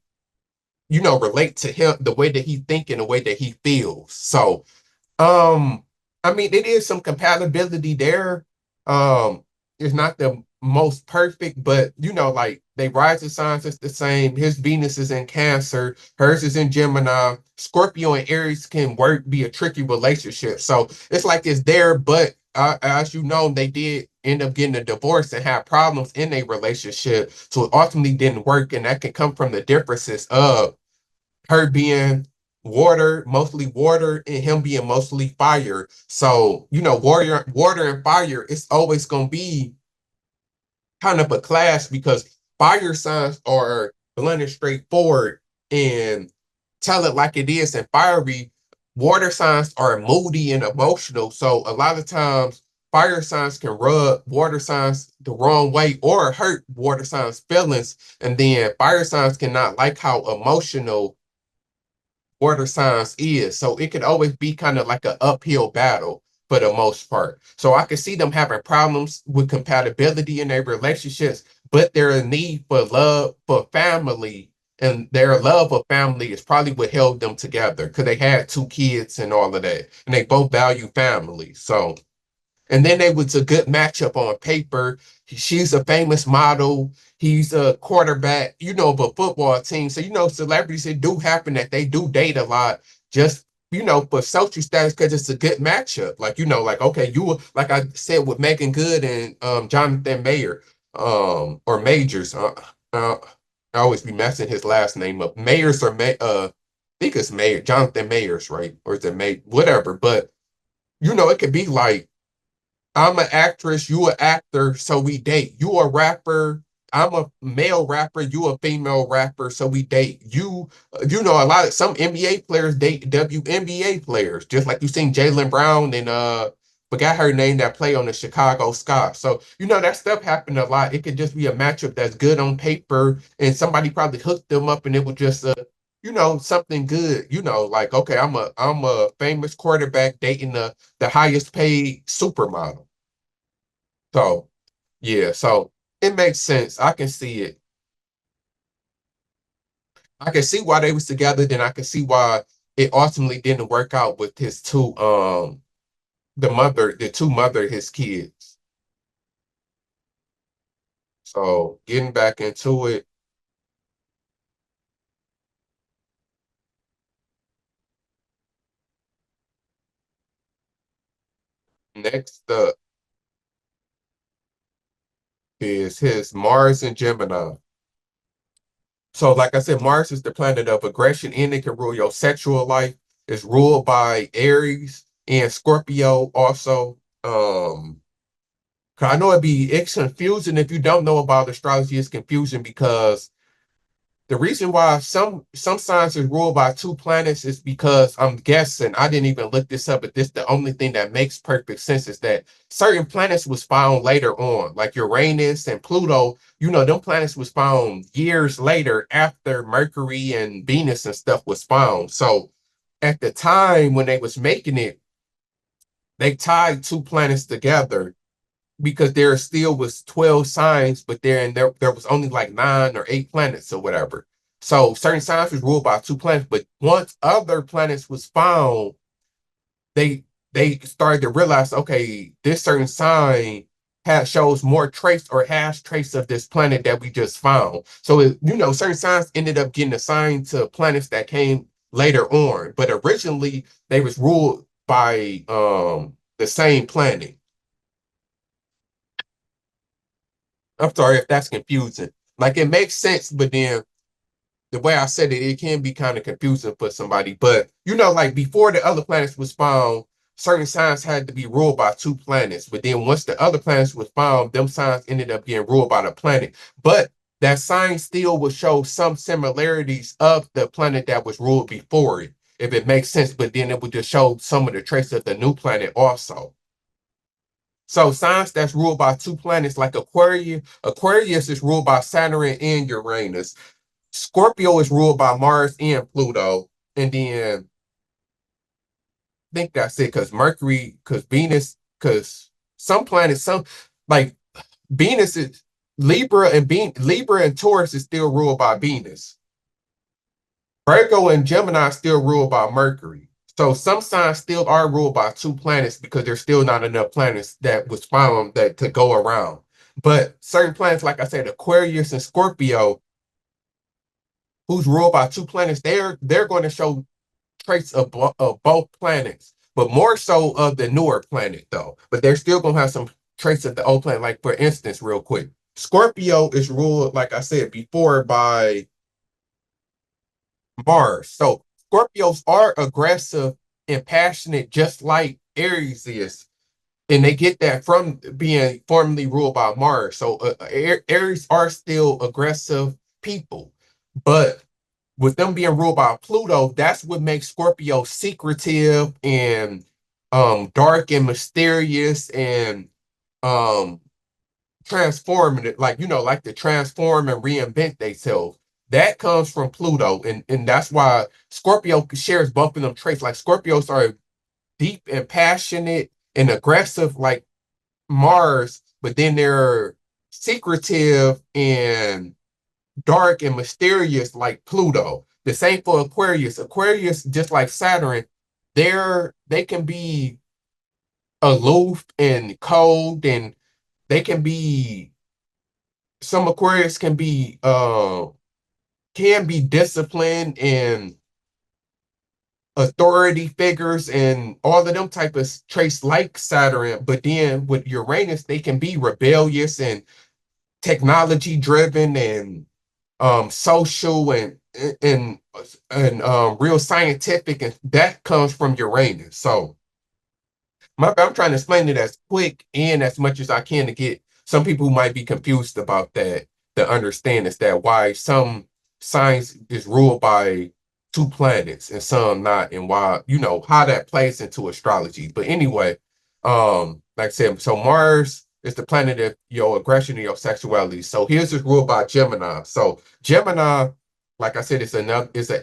relate to him, the way that he think and the way that he feels. So, I mean, it is some compatibility there. It's not the most perfect, but like they rising signs is the same. His Venus is in Cancer, hers is in Gemini. Scorpio and Aries can be a tricky relationship. So it's like it's there, but as you know, they did end up getting a divorce and have problems in a relationship. So it ultimately didn't work, and that can come from the differences of her being mostly water, and him being mostly fire. So, water and fire, it's always gonna be kind of a clash because fire signs are blunt and straightforward and tell it like it is, and fiery water signs are moody and emotional. So a lot of times fire signs can rub water signs the wrong way or hurt water signs' feelings, and then fire signs cannot like how emotional water signs is. So it could always be kind of like an uphill battle for the most part. So I can see them having problems with compatibility in their relationships, but their need for love, for family, and their love of family is probably what held them together because they had 2 kids and all of that. And they both value family. So and then they was a good matchup on paper. She's a famous model. He's a quarterback, of a football team. So, celebrities, it do happen that they do date a lot just, for social status because it's a good matchup. Like, like, okay, like I said with Megan Good and Jonathan Mayer, or Majors. I always be messing his last name up. Mayers or I think it's Mayer, Jonathan Mayers, right? Or is it May, whatever. But, it could be like, I'm an actress, you an actor, so we date. You a rapper, I'm a male rapper, you a female rapper, so we date. A lot of some NBA players date WNBA players, just like you seen Jaylen Brown and forgot her name that play on the Chicago Sky. So that stuff happened a lot. It could just be a matchup that's good on paper, and somebody probably hooked them up, and it was just something good. Like okay, I'm a famous quarterback dating the highest paid supermodel. So, yeah, so it makes sense. I can see it. I can see why they was together, then I can see why it ultimately didn't work out with his the two mother his kids. So, getting back into it, next up is his Mars and Gemini. So, like I said, Mars is the planet of aggression and it can rule your sexual life. It's ruled by Aries and Scorpio also. 'Cause I know it's confusing if you don't know about astrology. It's confusing because the reason why some signs is ruled by 2 planets is because I'm guessing I didn't even look this up, but this the only thing that makes perfect sense is that certain planets was found later on, like Uranus and Pluto. Them planets was found years later after Mercury and Venus and stuff was found. So at the time when they was making it, they tied 2 planets together because there still was 12 signs, but there was only like 9 or 8 planets or whatever. So certain signs was ruled by 2 planets, but once other planets was found, they they started to realize, okay, this certain sign shows more trace or has trace of this planet that we just found. So certain signs ended up getting assigned to planets that came later on, but originally they was ruled by the same planet. I'm sorry if that's confusing. Like it makes sense, but then the way I said it, it can be kind of confusing for somebody. But like before the other planets was found, certain signs had to be ruled by 2 planets. But then once the other planets was found, them signs ended up getting ruled by the planet. But that sign still would show some similarities of the planet that was ruled before it, if it makes sense. But then it would just show some of the traces of the new planet also. So signs that's ruled by 2 planets, like Aquarius is ruled by Saturn and Uranus. Scorpio is ruled by Mars and Pluto. And then I think that's it, because Mercury, because Venus, because some planets, some like Venus is Libra and Taurus is still ruled by Venus. Virgo and Gemini still ruled by Mercury. So some signs still are ruled by two planets because there's still not enough planets that was found that to go around. But certain planets, like I said, Aquarius and Scorpio, who's ruled by two planets, they're going to show traits of both planets, but more so of the newer planet though. But they're still going to have some traits of the old planet. Like for instance, real quick, Scorpio is ruled, like I said before, by Mars. So Scorpios are aggressive and passionate, just like Aries is. And they get that from being formerly ruled by Mars. So Aries are still aggressive people. But with them being ruled by Pluto, that's what makes Scorpio secretive and dark and mysterious and um transformative, like like to transform and reinvent themselves. That comes from Pluto, and that's why Scorpio shares both of them traits. Like Scorpios are deep and passionate and aggressive like Mars, but then they're secretive and dark and mysterious like Pluto. The same for Aquarius. Aquarius, just like Saturn, they can be aloof and cold, and they can be some Aquarius can be disciplined and authority figures and all of them type of traits like Saturn, but then with Uranus, they can be rebellious and technology driven and social and real scientific, and that comes from Uranus. So I'm trying to explain it as quick and as much as I can to get some people who might be confused about that to understand is that why some signs is ruled by two planets and some not, and why, how that plays into astrology. But anyway, like I said, so Mars is the planet of your aggression and your sexuality. So here's this ruled by Gemini. So Gemini, like I said, it's an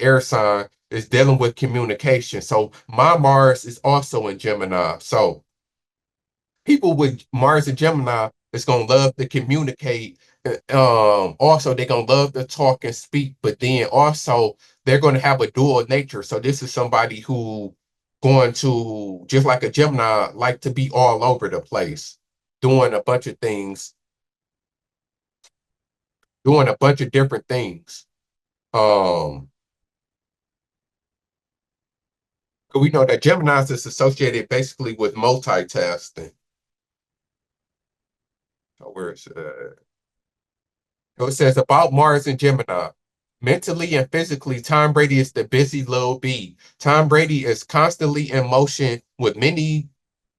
air sign, is dealing with communication. So my Mars is also in Gemini. So people with Mars and Gemini is gonna love to communicate. Also they're gonna love to talk and speak, but then also they're gonna have a dual nature. So this is somebody who going to, just like a Gemini, like to be all over the place, doing a bunch of things, doing a bunch of different things. Um, we know that Gemini is associated basically with multitasking. So where's so it says about Mars and Gemini. Mentally and physically, Tom Brady is the busy little bee. Tom Brady is constantly in motion with many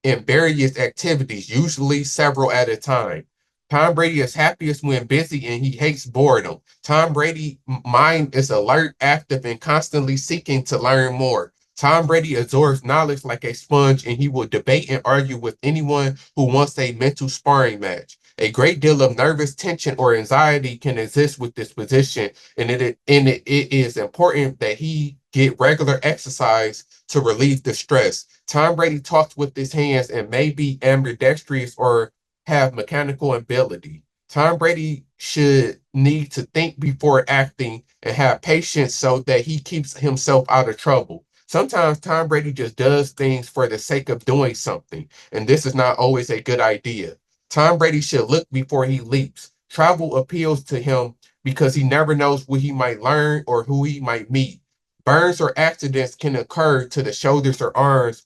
and various activities, usually several at a time. Tom Brady is happiest when busy and he hates boredom. Tom Brady's mind is alert, active, and constantly seeking to learn more. Tom Brady absorbs knowledge like a sponge, and he will debate and argue with anyone who wants a mental sparring match. A great deal of nervous tension or anxiety can exist with this position, and it is important that he get regular exercise to relieve the stress. Tom Brady talks with his hands and may be ambidextrous or have mechanical ability. Tom Brady should need to think before acting and have patience so that he keeps himself out of trouble. Sometimes Tom Brady just does things for the sake of doing something, and this is not always a good idea. Tom Brady should look before he leaps. Travel appeals to him because he never knows what he might learn or who he might meet. Burns or accidents can occur to the shoulders or arms,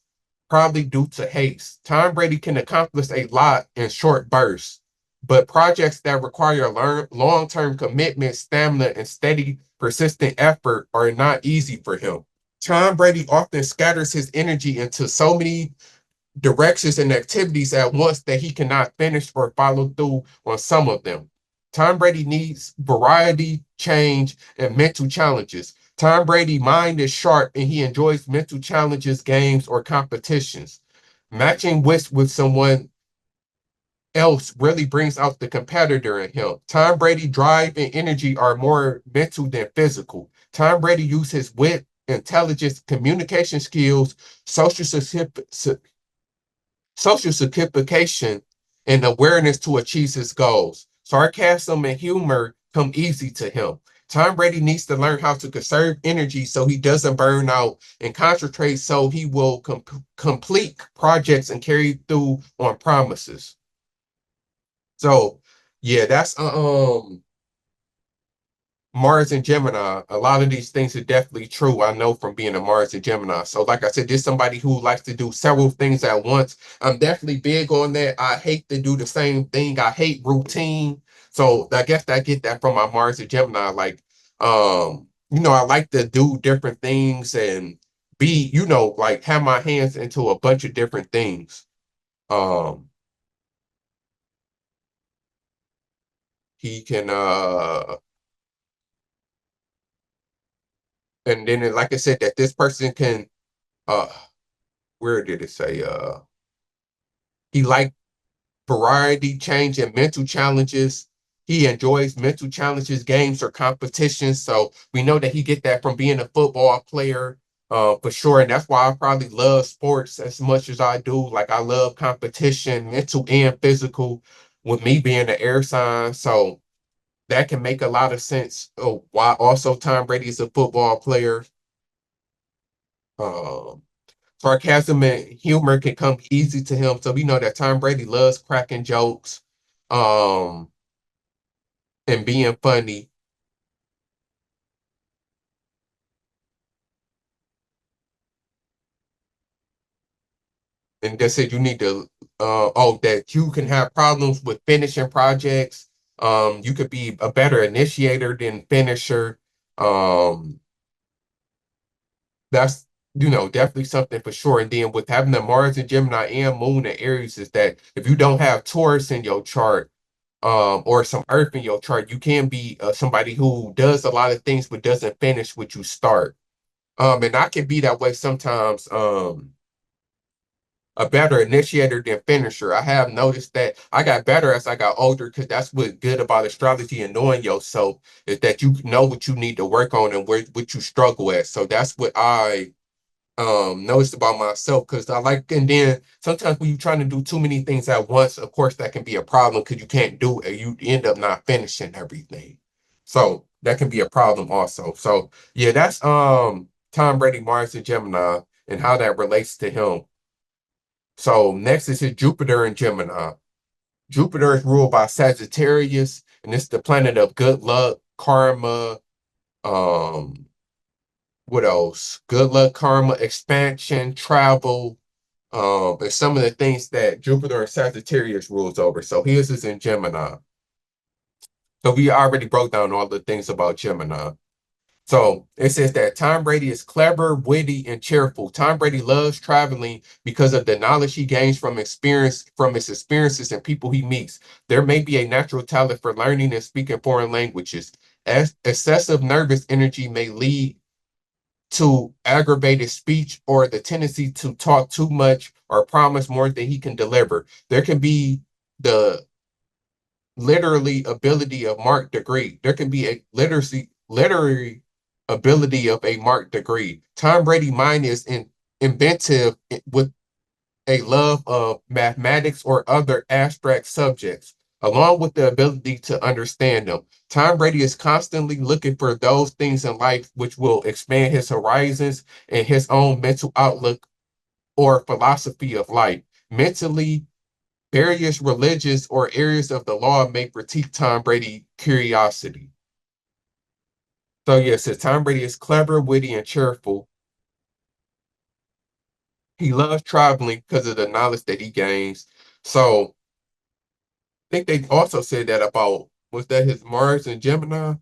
probably due to haste. Tom Brady can accomplish a lot in short bursts, but projects that require long-term commitment, stamina, and steady, persistent effort are not easy for him. Tom Brady often scatters his energy into so many directions and activities at once that he cannot finish or follow through on some of them. Tom Brady needs variety, change, and mental challenges. Tom Brady's mind is sharp and he enjoys mental challenges, games, or competitions. Matching wits with someone else really brings out the competitor in him. Tom Brady drive and energy are more mental than physical. Tom Brady uses his wit, intelligence, communication skills, social certification, and awareness to achieve his goals. Sarcasm and humor come easy to him. Tom Brady needs to learn how to conserve energy so he doesn't burn out and concentrate so he will complete projects and carry through on promises. So, yeah, that's Mars and Gemini. A lot of these things are definitely true. I know from being a Mars and Gemini. So, like I said, there's somebody who likes to do several things at once. I'm definitely big on that. I hate to do the same thing. I hate routine. So, I guess I get that from my Mars and Gemini. Like, I like to do different things and be, like have my hands into a bunch of different things. Um, he can and then like I said, that this person can uh where did it say he liked variety, change, and mental challenges. He enjoys mental challenges, games, or competitions. So we know that he get that from being a football player, for sure. And that's why I probably love sports as much as I do. Like I love competition, mental and physical, with me being an air sign. So that can make a lot of sense. Oh, why also Tom Brady is a football player. Um, Sarcasm and humor can come easy to him. So we know that Tom Brady loves cracking jokes, um, and being funny. And they said you need to, that you can have problems with finishing projects. You could be a better initiator than finisher. Um, that's definitely something for sure. And then with having the Mars and Gemini and Moon and Aries, is that if you don't have Taurus in your chart, or some Earth in your chart, you can be somebody who does a lot of things but doesn't finish what you start. And I can be that way sometimes. A better initiator than finisher. I have noticed that I got better as I got older because that's what's good about astrology and knowing yourself is that you know what you need to work on and where what you struggle at. So that's what I noticed about myself because I like, and then sometimes when you're trying to do too many things at once, of course that can be a problem because you can't do it. You end up not finishing everything. So that can be a problem also. So yeah, that's Tom Brady, Mars and Gemini and how that relates to him. So next is his Jupiter in Gemini. Jupiter is ruled by Sagittarius, and it's the planet of good luck, karma, um, what else? Good luck, karma, expansion, travel, and some of the things that Jupiter and Sagittarius rules over. So his is in Gemini. So we already broke down all the things about Gemini. So it says that Tom Brady is clever, witty, and cheerful. Tom Brady loves traveling because of the knowledge he gains from his experiences and people he meets. There may be a natural talent for learning and speaking foreign languages. As excessive nervous energy may lead to aggravated speech or the tendency to talk too much or promise more than he can deliver. There can be the literally ability of marked degree. There can be a literary ability of a marked degree. Tom Brady mind is inventive with a love of mathematics or other abstract subjects, along with the ability to understand them. Tom Brady is constantly looking for those things in life which will expand his horizons and his own mental outlook or philosophy of life. Mentally, various religions or areas of the law may critique Tom Brady's curiosity. So yes, Tom Brady is clever, witty, and cheerful. He loves traveling because of the knowledge that he gains. So I think they also said that about, was that his Mars and Gemini?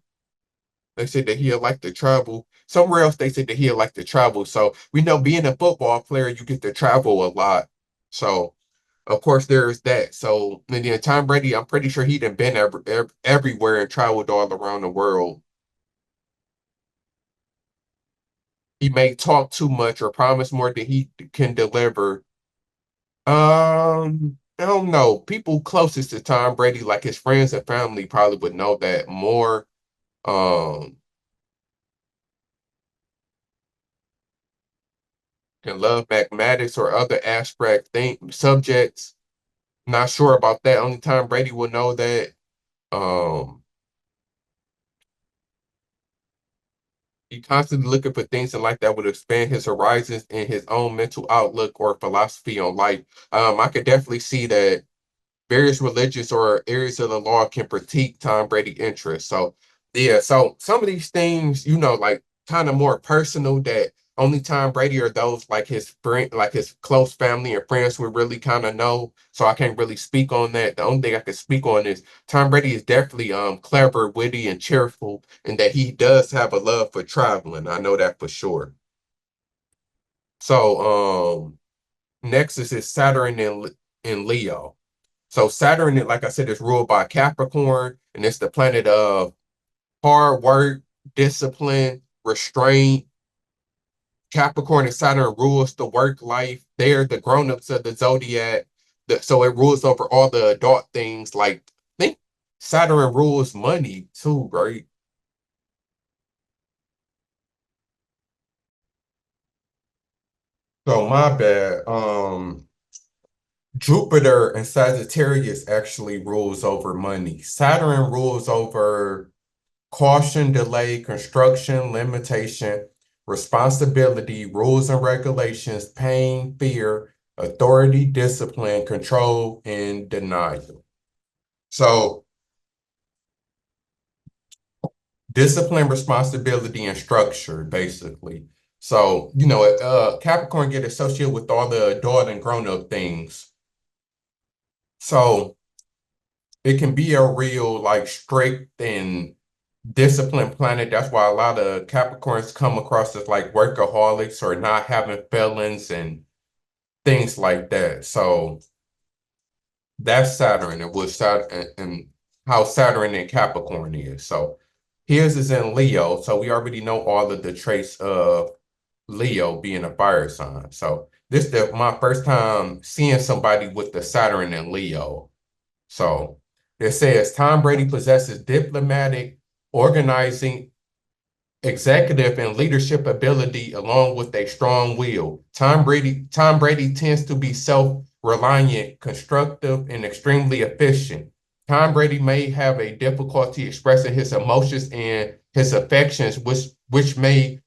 They said that he'll like to travel. Somewhere else they said that he'll like to travel. So we know being a football player, you get to travel a lot. So of course there's that. So and then Tom Brady, I'm pretty sure he'd have been everywhere and traveled all around the world. He may talk too much or promise more than he can deliver. I don't know. People closest to Tom Brady, like his friends and family, probably would know that more. Um, can love mathematics or other abstract subjects. Not sure about that. Only time Brady will know that. Um, he constantly looking for things in life that would expand his horizons and his own mental outlook or philosophy on life. I could definitely see that various religions or areas of the law can critique Tom Brady interests. So yeah, so some of these things, like kind of more personal that only Tom Brady or those like his friend, like his close family and friends would really kind of know. So I can't really speak on that. The only thing I can speak on is Tom Brady is definitely clever, witty, and cheerful, and that he does have a love for traveling. I know that for sure. So next is his Saturn in Leo. So Saturn, like I said, is ruled by Capricorn, and it's the planet of hard work, discipline, restraint. Capricorn and Saturn rules the work life. They're the grown-ups of the zodiac. So it rules over all the adult things. Like, I think Saturn rules money too, right? So my bad. Jupiter and Sagittarius actually rules over money. Saturn rules over caution, delay, construction, limitation, responsibility, rules and regulations, pain, fear, authority, discipline, control, and denial. So, discipline, responsibility, and structure, basically. So, Capricorn get associated with all the adult and grown-up things. So, it can be a real, like, strict and disciplined planet. That's why a lot of Capricorns come across as like workaholics or not having feelings and things like that. So that's Saturn and what Saturn and how Saturn and Capricorn is. So his is in Leo. So we already know all of the traits of Leo being a fire sign. So this is my first time seeing somebody with the Saturn in Leo. So it says Tom Brady possesses diplomatic, organizing, executive and leadership ability along with a strong will. Tom Brady tends to be self-reliant, constructive, and extremely efficient. Tom Brady may have a difficulty expressing his emotions and his affections, which may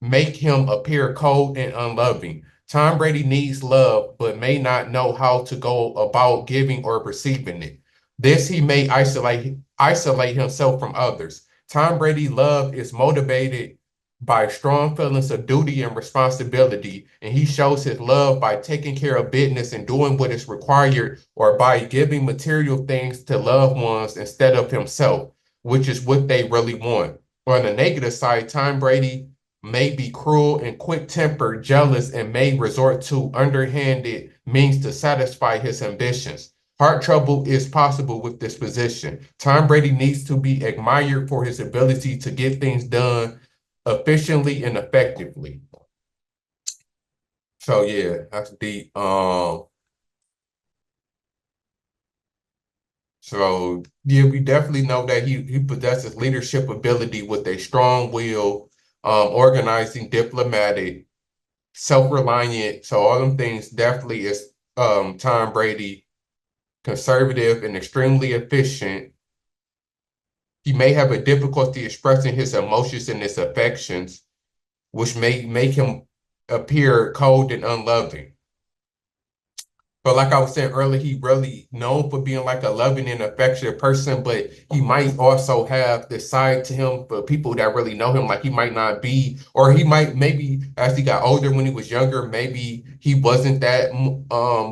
make him appear cold and unloving. Tom Brady needs love, but may not know how to go about giving or receiving it. This he may isolate himself from others. Tom Brady love is motivated by strong feelings of duty and responsibility, and he shows his love by taking care of business and doing what is required or by giving material things to loved ones instead of himself, which is what they really want. On the negative side, Tom Brady may be cruel and quick-tempered, jealous, and may resort to underhanded means to satisfy his ambitions. Heart trouble is possible with this position. Tom Brady needs to be admired for his ability to get things done efficiently and effectively. So yeah, that's deep. So yeah, we definitely know that he possesses leadership ability with a strong will, organizing, diplomatic, self-reliant. So all them things definitely is Tom Brady, conservative and extremely efficient. He may have a difficulty expressing his emotions and his affections, which may make him appear cold and unloving. But like I was saying earlier, he really known for being like a loving and affectionate person, but he might also have this side to him for people that really know him. Like he might not be, or he might maybe as he got older when he was younger, maybe he wasn't that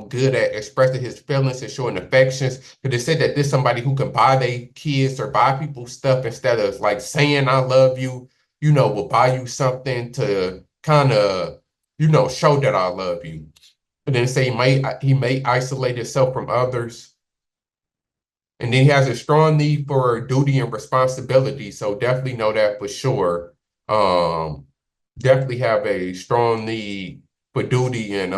good at expressing his feelings and showing affections. But they said that there's somebody who can buy their kids or buy people stuff instead of like saying I love you, will buy you something to kind of, show that I love you. And then say he may isolate himself from others. And then he has a strong need for duty and responsibility. So definitely know that for sure. Um, definitely have a strong need for duty and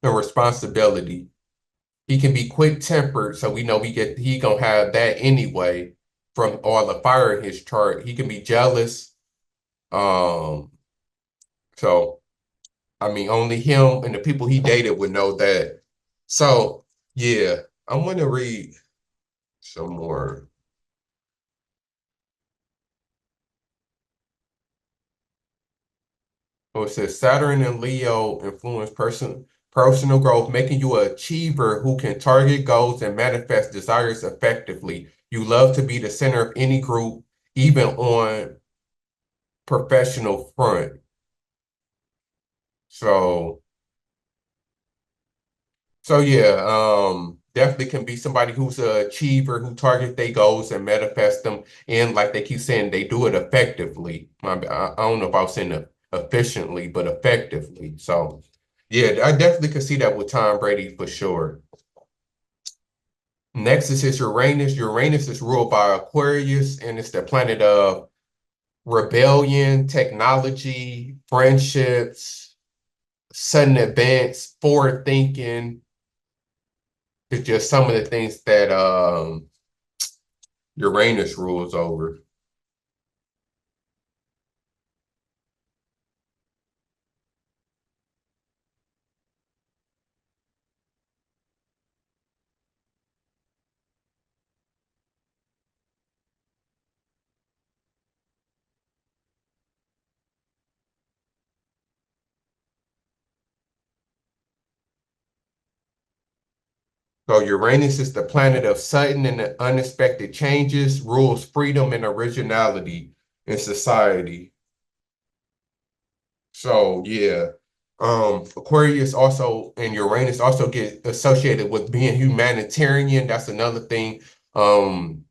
responsibility. He can be quick tempered, so we know he gonna have that anyway from all the fire in his chart. He can be jealous. Um, so I mean, only him and the people he dated would know that. So yeah, I'm gonna read some more. So it says Saturn and Leo influence personal growth, making you an achiever who can target goals and manifest desires effectively. You love to be the center of any group, even on professional front. So yeah, definitely can be somebody who's an achiever who target their goals and manifest them. And like they keep saying, they do it effectively. I don't know if I was saying efficiently, but effectively. So yeah, I definitely could see that with Tom Brady for sure. Next is his Uranus. Uranus is ruled by Aquarius, and it's the planet of rebellion, technology, friendships, sudden events, forward thinking. It's just some of the things that Uranus rules over. So Uranus is the planet of sudden and unexpected changes, rules freedom and originality in society. So yeah, Aquarius also and Uranus also get associated with being humanitarian. That's another thing. Um,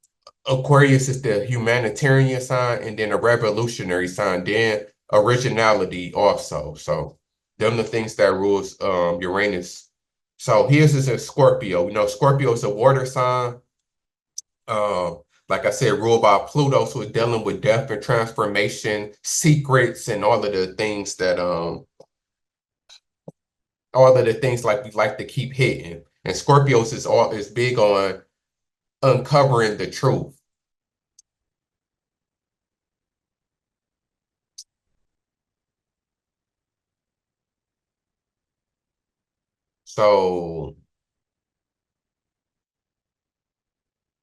Aquarius is the humanitarian sign, and then a revolutionary sign, then originality also. So them the things that rules Uranus. So his is in Scorpio. You know, Scorpio is a water sign. Um, like I said, ruled by Pluto, so it's dealing with death and transformation, secrets, and all of the things like we like to keep hitting. And Scorpios is big on uncovering the truth. So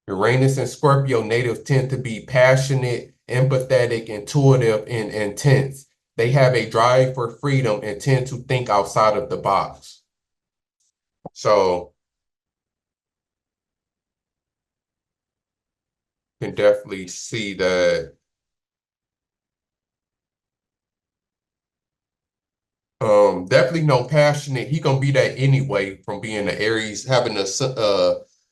Uranus and Scorpio natives tend to be passionate, empathetic, intuitive, and intense. They have a drive for freedom and tend to think outside of the box. So you can definitely see that. Definitely no passionate. He gonna be that anyway from being the Aries, having a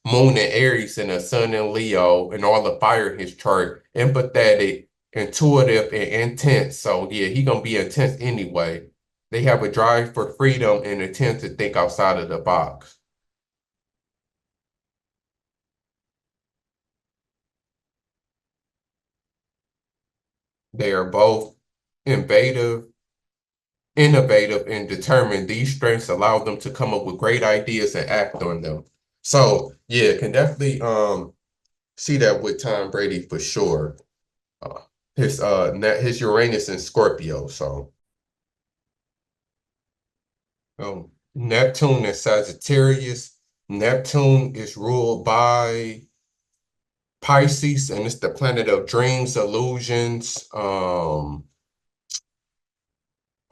moon in Aries and a sun in Leo and all the fire in his chart. Empathetic, intuitive, and intense. So yeah, he gonna be intense anyway. They have a drive for freedom and intent to think outside of the box. They are both innovative, and determined. These strengths allow them to come up with great ideas and act on them. So yeah, can definitely see that with Tom Brady for sure. Uh, his Uranus in Scorpio. So Neptune and Sagittarius. Neptune is ruled by Pisces, and it's the planet of dreams, illusions,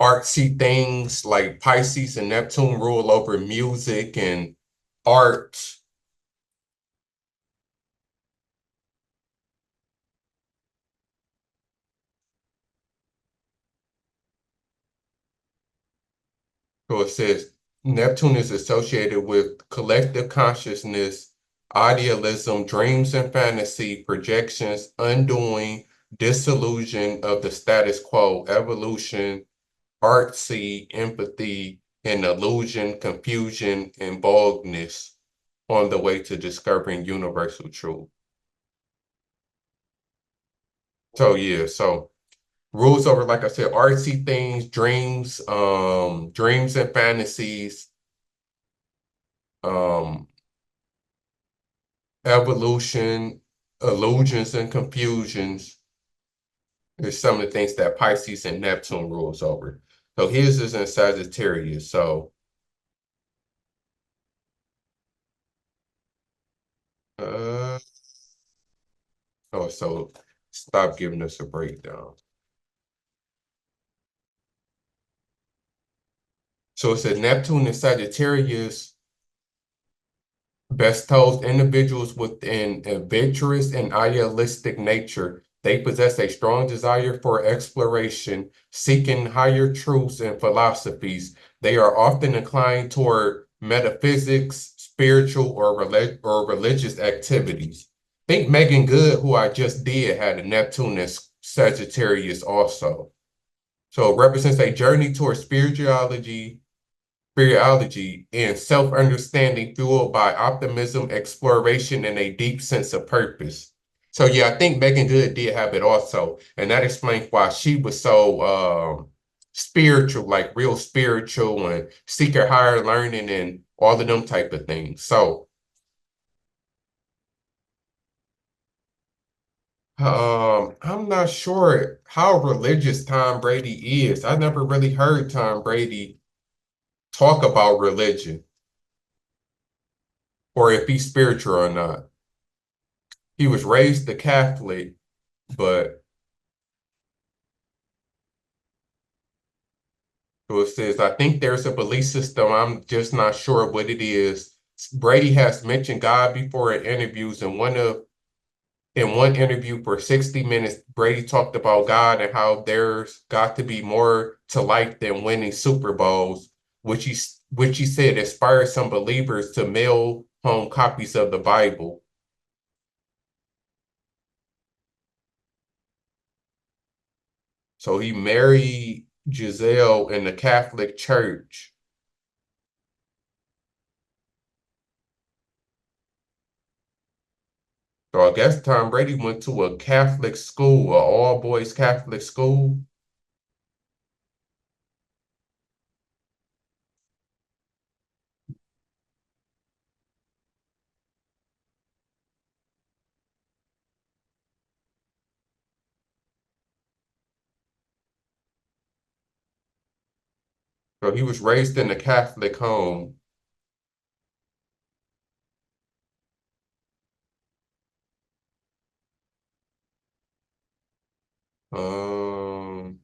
artsy things. Like Pisces and Neptune rule over music and art. So it says Neptune is associated with collective consciousness, idealism, dreams and fantasy, projections, undoing, disillusion of the status quo, evolution, artsy, empathy, and illusion, confusion, and boldness on the way to discovering universal truth. So yeah, so rules over, like I said, artsy things, dreams and fantasies, um, evolution, illusions and confusions is some of the things that Pisces and Neptune rules over. So his is in Sagittarius. So Uh, oh, so stop giving us a breakdown. So it said Neptune and Sagittarius bestows individuals with an adventurous and idealistic nature. They possess a strong desire for exploration, seeking higher truths and philosophies. They are often inclined toward metaphysics, spiritual, or religious activities. Think Megan Good, who I just did, had a Neptune and Sagittarius also. So it represents a journey toward spirituality, and self-understanding fueled by optimism, exploration, and a deep sense of purpose. So yeah, I think Megan Good did have it also, and that explains why she was so spiritual, like real spiritual, and seeking higher learning and all of them type of things. So I'm not sure how religious Tom Brady is. I never really heard Tom Brady talk about religion or if he's spiritual or not. He was raised a Catholic, but so it says, I think there's a belief system. I'm just not sure what it is. Brady has mentioned God before in interviews, and in one interview for 60 minutes, Brady talked about God and how there's got to be more to life than winning Super Bowls, which he said inspired some believers to mail home copies of the Bible. So he married Giselle in the Catholic Church. So I guess Tom Brady went to a Catholic school, a all boys Catholic school. So he was raised in a Catholic home. Um,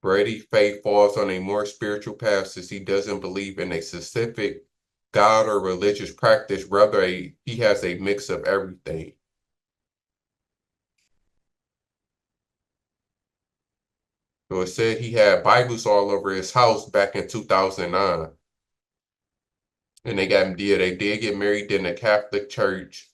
Brady's faith falls on a more spiritual path since he doesn't believe in a specific God or religious practice. Rather, he has a mix of everything. So it said he had Bibles all over his house back in 2009. And they did get married in a Catholic church.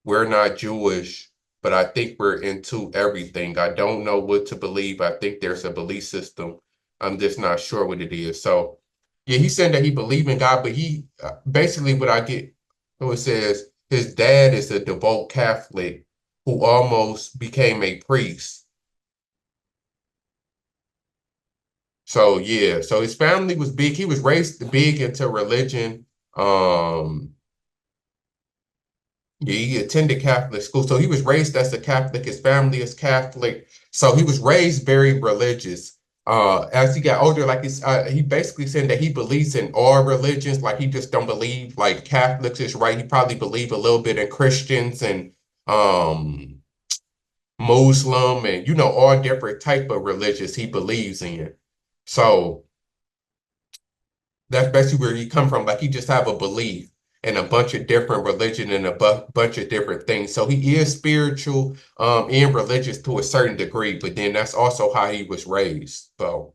We're not Jewish, but I think we're into everything. I don't know what to believe. I think there's a belief system. I'm just not sure what it is. So, yeah, he said that he believed in God, but he basically what I get, so it says his dad is a devout Catholic who almost became a priest. So, yeah, so his family was big. He was raised big into religion. Um, Yeah, he attended Catholic school. So he was raised as a Catholic. His family is Catholic. So he was raised very religious. As he got older, like he basically said that he believes in all religions. Like he just don't believe like Catholics is right. He probably believe a little bit in Christians and um Muslim and all different type of religions he believes in. So that's basically where he come from. Like he just have a belief in a bunch of different religion and a bunch of different things. So he is spiritual and religious to a certain degree, but then that's also how he was raised. So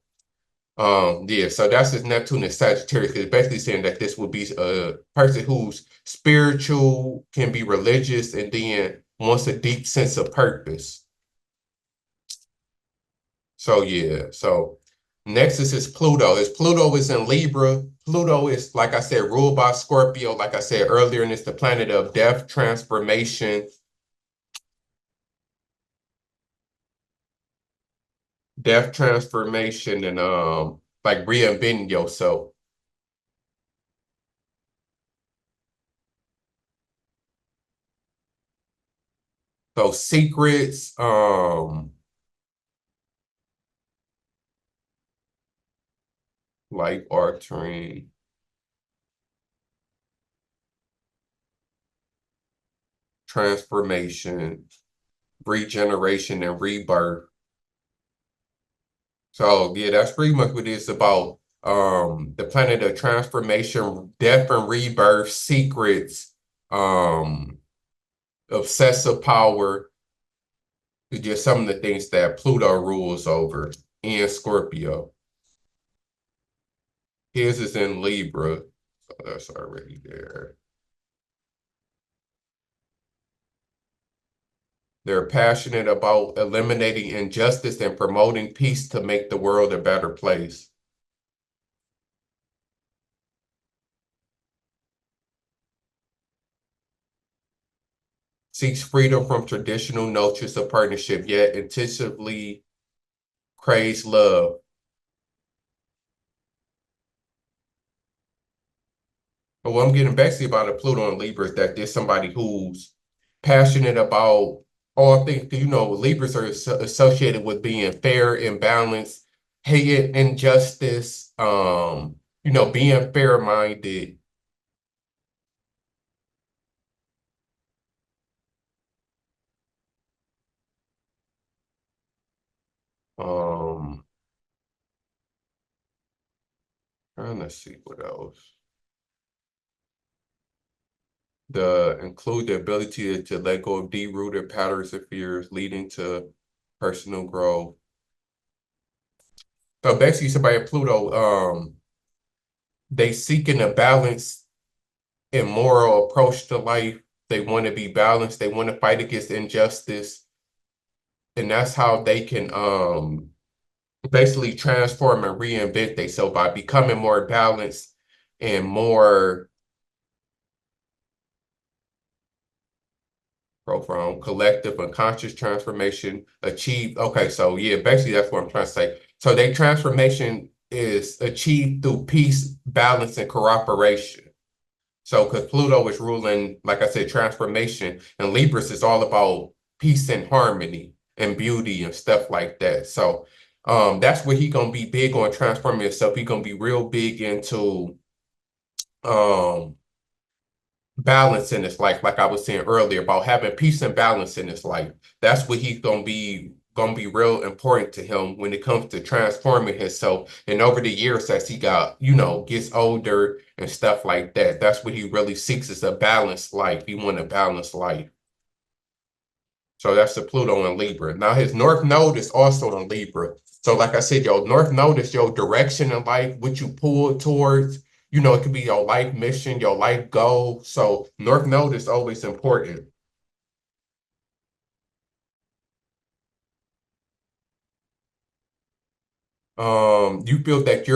yeah, so that's his Neptune and Sagittarius. It's basically saying that this would be a person who's spiritual, can be religious, and then wants a deep sense of purpose. So yeah, so next is his Pluto. His Pluto is in Libra. Pluto is, like I said, ruled by Scorpio. Like I said earlier, and it's the planet of death, transformation, and like reinventing yourself. So secrets, life altering. transformation, regeneration, and rebirth. So yeah, that's pretty much what it's about. The planet of transformation, death and rebirth, secrets, obsessive power, is just some of the things that Pluto rules over in Scorpio. His is in Libra, so that's already there. They're passionate about eliminating injustice and promoting peace to make the world a better place. Seeks freedom from traditional notions of partnership, yet intentionally craves love. But what I'm getting basically about a Pluto and Libra is that there's somebody who's passionate about all things. You know, Libras are associated with being fair and balanced, hate injustice, being fair-minded. Um, Trying to see what else. Include the ability to let go of deep-rooted patterns of fears, leading to personal growth. So basically, somebody at Pluto, they seeking a balance and moral approach to life. They want to be balanced. They want to fight against injustice, and that's how they can basically transform and reinvent themselves by becoming more balanced and more profound, collective, unconscious transformation achieved. Okay, so yeah, basically that's what I'm trying to say. So their transformation is achieved through peace, balance, and cooperation. So because Pluto is ruling, like I said, transformation, and Libras is all about peace and harmony and beauty and stuff like that. So that's where he gonna be big on transforming himself. He gonna be real big into um balance in his life, like I was saying earlier, about having peace and balance in his life. That's what he's gonna be real important to him when it comes to transforming himself. And over the years as he gets older and stuff like that, that's what he really seeks, is a balanced life. He want a balanced life. So that's the Pluto in Libra. Now his North Node is also in Libra. So like I said, your North Node is your direction in life, what you pull towards. It could be your life mission, your life goal. So North Node is always important. You feel that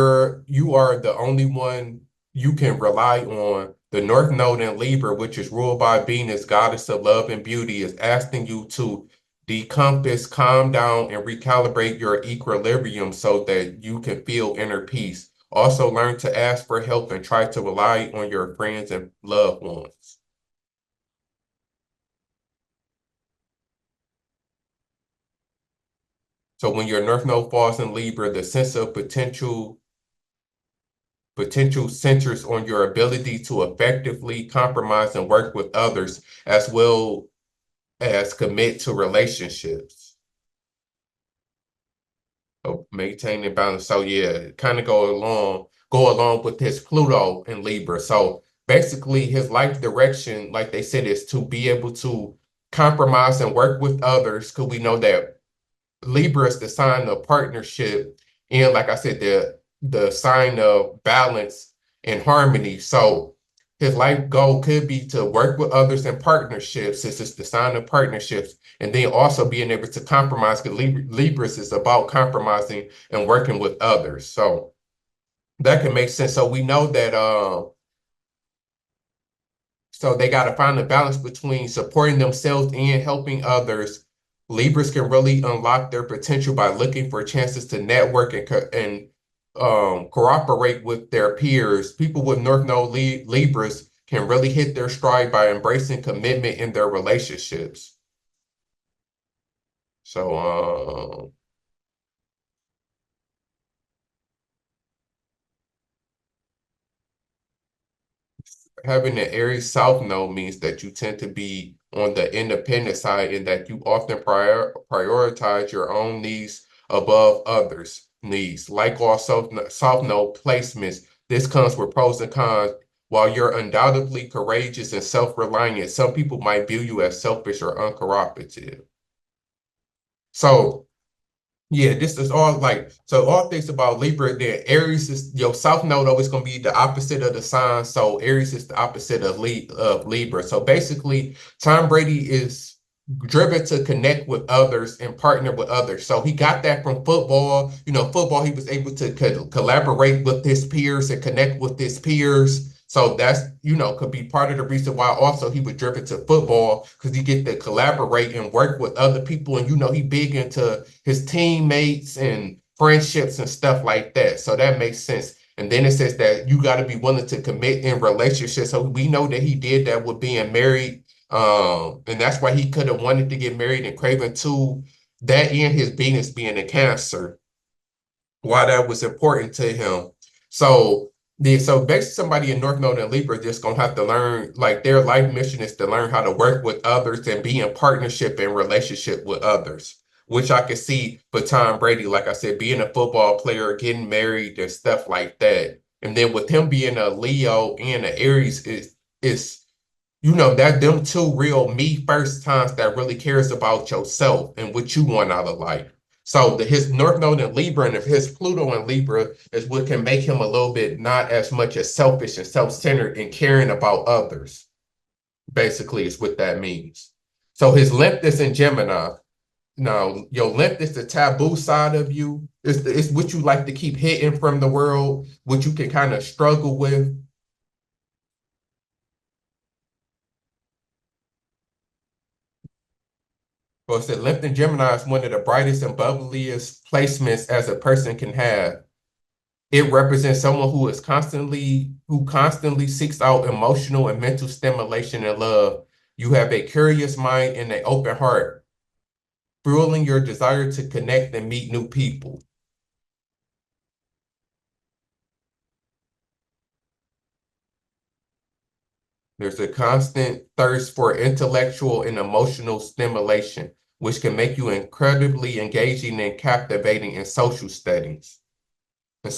you are the only one you can rely on. The North Node in Libra, which is ruled by Venus, goddess of love and beauty, is asking you to decompass, calm down, and recalibrate your equilibrium so that you can feel inner peace. Also, learn to ask for help and try to rely on your friends and loved ones. So when your North Node falls in Libra, the sense of potential centers on your ability to effectively compromise and work with others, as well as commit to relationships. So maintaining balance. So yeah, kind of go along with his Pluto in Libra. So basically his life direction, like they said, is to be able to compromise and work with others, because we know that Libra is the sign of partnership, and like I said, the sign of balance and harmony. So his life goal could be to work with others in partnerships, since it's the sign of partnerships, and then also being able to compromise, because Libras is about compromising and working with others. So that can make sense. So we know that so they got to find a balance between supporting themselves and helping others. Libras can really unlock their potential by looking for chances to network and cooperate with their peers. People with North Node Libras can really hit their stride by embracing commitment in their relationships. So having an Aries South Node means that you tend to be on the independent side in that you often prioritize your own needs above others' needs. Like all soft note placements, this comes with pros and cons. While you're undoubtedly courageous and self-reliant, some people might view you as selfish or uncooperative. So yeah, this is all like, so all things about Libra, then Aries is your South Node always going to be the opposite of the sign. So Aries is the opposite of Libra. So basically, Tom Brady is driven to connect with others and partner with others. So he got that from football. You know, football, he was able to collaborate with his peers and connect with his peers. So that's, you know, could be part of the reason why also he was driven to football, because you get to collaborate and work with other people. And, you know, he big into his teammates and friendships and stuff like that. So that makes sense. And then it says that you got to be willing to commit in relationships. So we know that he did that with being married. And that's why he could have wanted to get married and craving too, that and his Venus being a Cancer, why that was important to him. So basically somebody in North Node and Libra just gonna have to learn, like their life mission is to learn how to work with others and be in partnership and relationship with others, which I can see for Tom Brady, like I said, being a football player, getting married and stuff like that. And then with him being a Leo and an Aries is you know, that them two real me first times that really cares about yourself and what you want out of life. So his North Node in Libra and if his Pluto in Libra is what can make him a little bit not as much as selfish and self-centered and caring about others, basically is what that means. So his length is in Gemini. Now, your length is the taboo side of you. It's what you like to keep hidden from the world, what you can kind of struggle with. Well, it said left in Gemini is one of the brightest and bubbliest placements as a person can have. It represents someone who constantly seeks out emotional and mental stimulation and love. You have a curious mind and an open heart, fueling your desire to connect and meet new people. There's a constant thirst for intellectual and emotional stimulation, which can make you incredibly engaging and captivating in social settings. Uh,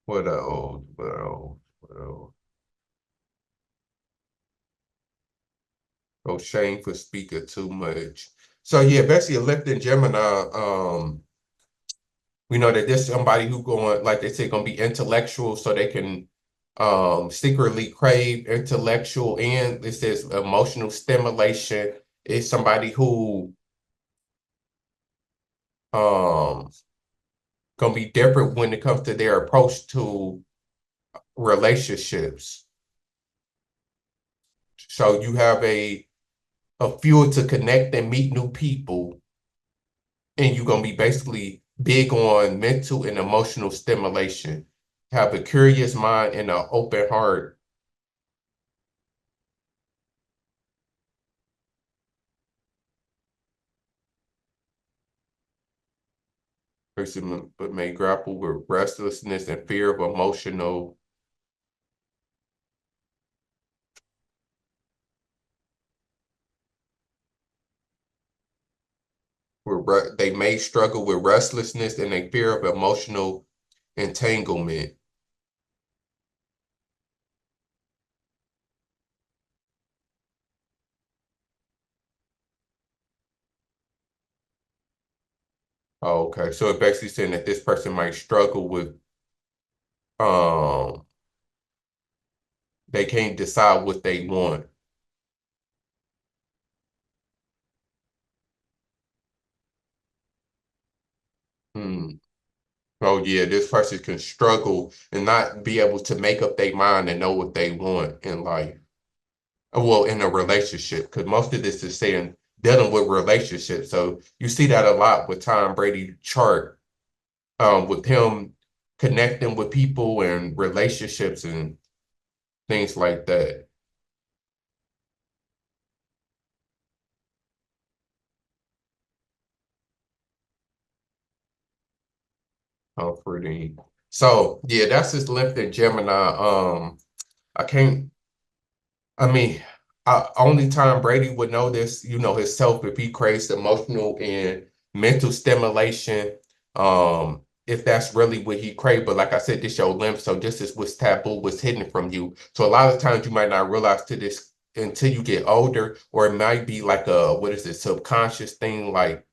what else? What else? What else? Oh, shame for speaking too much. So yeah, basically a left in Gemini, we know that there's somebody who going, like they say, gonna be intellectual, so they can secretly crave intellectual and it says emotional stimulation. Is somebody who um gonna be different when it comes to their approach to relationships. So you have a fuel to connect and meet new people, and you're gonna be basically big on mental and emotional stimulation. Have a curious mind and an open heart. Person but may grapple with restlessness and fear of emotional. They may struggle with restlessness and a fear of emotional entanglement. Oh, okay, so it basically saying that this person might struggle with um they can't decide what they want. Hmm. Oh yeah, this person can struggle and not be able to make up their mind and know what they want in life. Well, in a relationship, because most of this is saying dealing with relationships. So you see that a lot with Tom Brady chart, with him connecting with people and relationships and things like that. comforting. So yeah, that's his length in Gemini. I can't. I mean, only Tom Brady would know this. You know himself if he craves emotional and mental stimulation. If that's really what he craved. But like I said, this your limp, so this is what's taboo, what's hidden from you. So a lot of times you might not realize to this until you get older, or it might be like a what is it, subconscious thing, like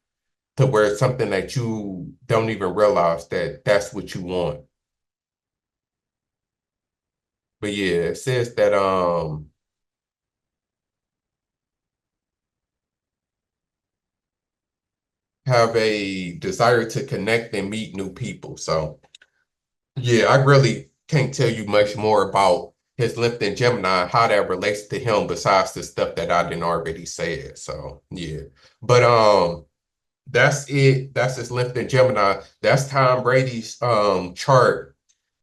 to where it's something that you don't even realize that that's what you want. But yeah, it says that have a desire to connect and meet new people. So yeah, I really can't tell you much more about his length in Gemini, how that relates to him besides the stuff that I didn't already said. So yeah. But that's it. That's his length in Gemini. That's Tom Brady's chart.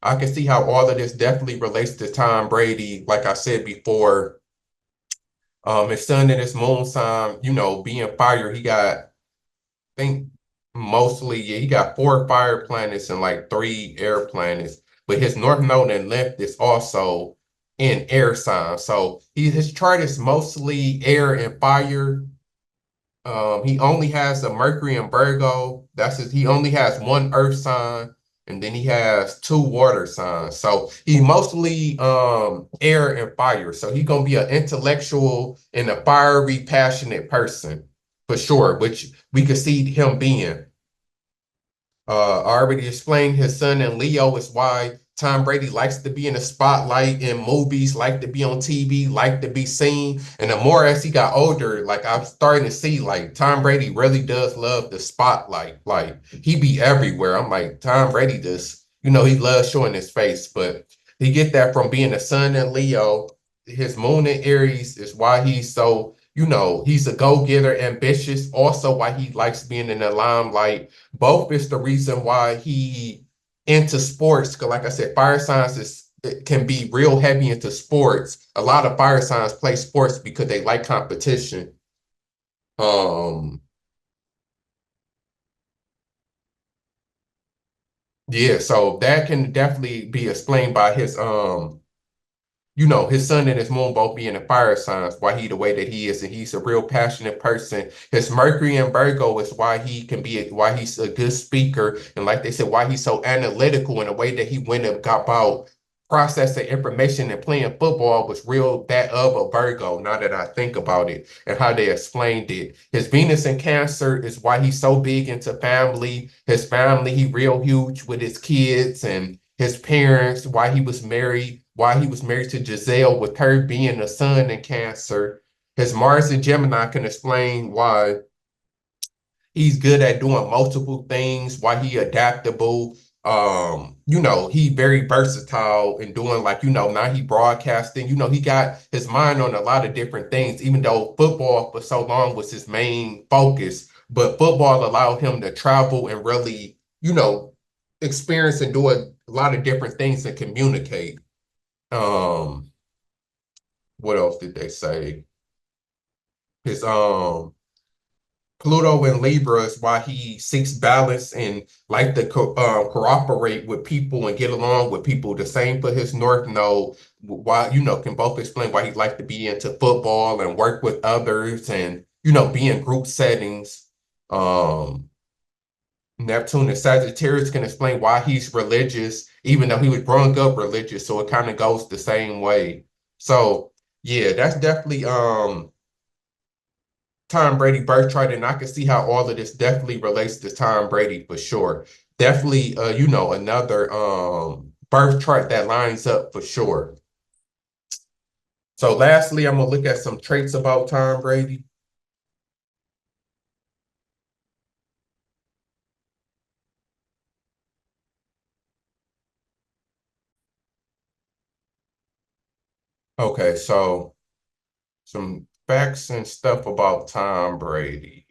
I can see how all of this definitely relates to Tom Brady. Like I said before, his sun and his moon sign, you know, being fire, he got, I think mostly, yeah, he got 4 fire planets and like 3 air planets. But his north node and left is also in air sign. So his chart is mostly air and fire. He only has a Mercury and Virgo. He only has 1 earth sign, and then he has 2 water signs. So he mostly air and fire. So he's gonna be an intellectual and a fiery, passionate person for sure, which we could see him being. I already explained his son in Leo is why Tom Brady likes to be in the spotlight in movies, like to be on TV, like to be seen. And the more as he got older, like I'm starting to see, like Tom Brady really does love the spotlight. Like he be everywhere. I'm like, Tom Brady just, you know, he loves showing his face, but he get that from being a son in Leo. His moon in Aries is why he's so, you know, he's a go-getter, ambitious, also why he likes being in the limelight. Both is the reason why he into sports. Because like I said, fire signs it can be real heavy into sports. A lot of fire signs play sports because they like competition. Um, yeah, so that can definitely be explained by his you know, his sun and his moon both being in fire signs, why he the way that he is, and he's a real passionate person. His Mercury and Virgo is why he can be, why he's a good speaker, and like they said, why he's so analytical in the way that he went about processing information and playing football was real that of a Virgo, now that I think about it, and how they explained it. His Venus in Cancer is why he's so big into family. His family, he real huge with his kids and his parents, why he was married to Giselle with her being a sun in Cancer. His Mars in Gemini can explain why he's good at doing multiple things, why he adaptable. You know, he very versatile in doing like, you know, now he broadcasting, you know, he got his mind on a lot of different things, even though football for so long was his main focus. But football allowed him to travel and really, you know, experience and do a lot of different things and communicate. Um, what else did they say? His Pluto in Libra is why he seeks balance and like to cooperate with people and get along with people. The same for his North Node. Why, you know, can both explain why he likes to be into football and work with others and, you know, be in group settings. Um, Neptune and Sagittarius can explain why he's religious, even though he was growing up religious. So it kind of goes the same way. So yeah, that's definitely Tom Brady birth chart, and I can see how all of this definitely relates to Tom Brady for sure. Definitely, you know, another birth chart that lines up for sure. So lastly, I'm gonna look at some traits about Tom Brady. Okay, so some facts and stuff about Tom Brady.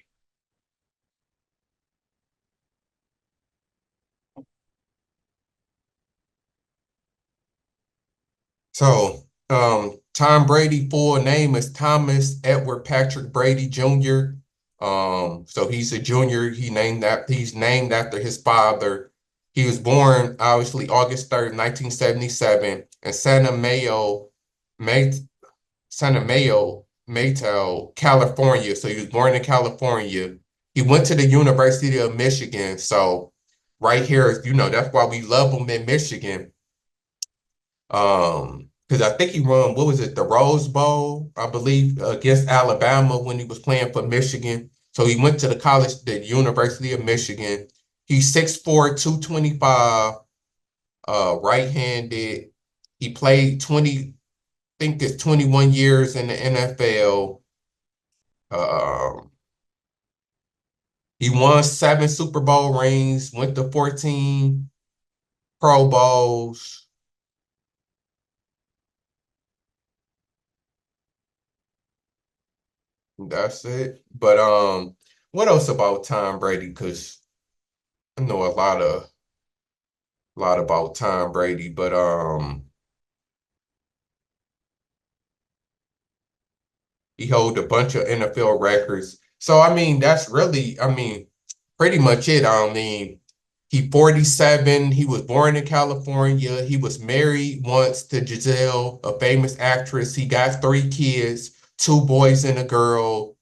So, Tom Brady full name is Thomas Edward Patrick Brady Jr. So he's a junior. He's named after his father. He was born, obviously, August 3rd, 1977, in Santa Mayo, Maytel, California. So he was born in California. He went to the University of Michigan. So right here, that's why we love him in Michigan. Because I think he won, what was it, the Rose Bowl, I believe, against Alabama when he was playing for Michigan. So he went to the University of Michigan. He's 6'4", 225, right-handed. He played 21 years in the NFL. He won 7 Super Bowl rings, went to 14 Pro Bowls. That's it. But what else about Tom Brady? Because I know a lot about Tom Brady, but he holds a bunch of NFL records. So I mean, that's really, pretty much it. I mean, he 47. He was born in California. He was married once to Giselle, a famous actress. He got 3 kids, 2 boys and a girl.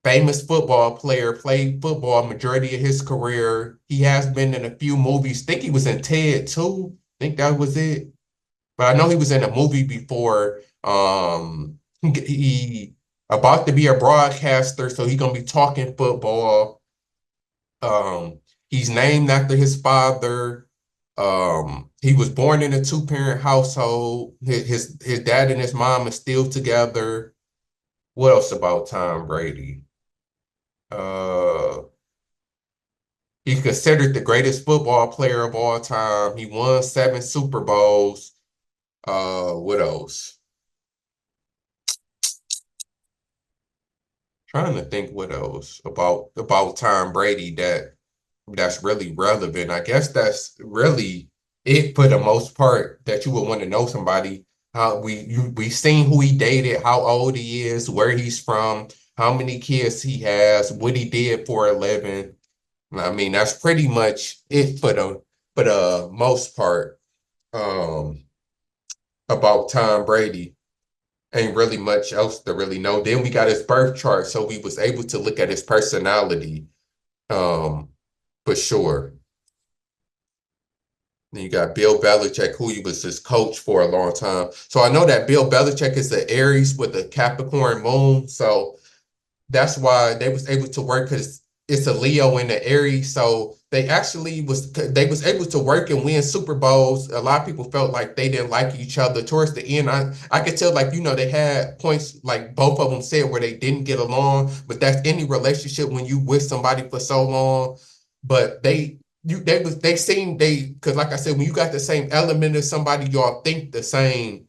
Famous football player, played football majority of his career. He has been in a few movies. Think he was in Ted too. Think that was it. But I know he was in a movie before. He about to be a broadcaster, so he's gonna be talking football. He's named after his father. He was born in a 2-parent household. His dad and his mom are still together. What else about Tom Brady? Uh, he's considered the greatest football player of all time. He won 7 Super Bowls. What else? Trying to think what else about Tom Brady that's really relevant. I guess that's really it for the most part that you would want to know somebody. How we seen who he dated, how old he is, where he's from, how many kids he has, what he did for a living. I mean, that's pretty much it for the most part um about Tom Brady. Ain't really much else to really know. Then we got his birth chart, so we was able to look at his personality, um, for sure. Then you got Bill Belichick, who he was his coach for a long time. So I know that Bill Belichick is the Aries with the Capricorn moon. So that's why they was able to work because it's a Leo in the Aries. So they was able to work and win Super Bowls. A lot of people felt like they didn't like each other towards the end. I could tell like they had points like both of them said where they didn't get along. But that's any relationship when you with somebody for so long. But they seemed because like I said, when you got the same element as somebody, y'all think the same.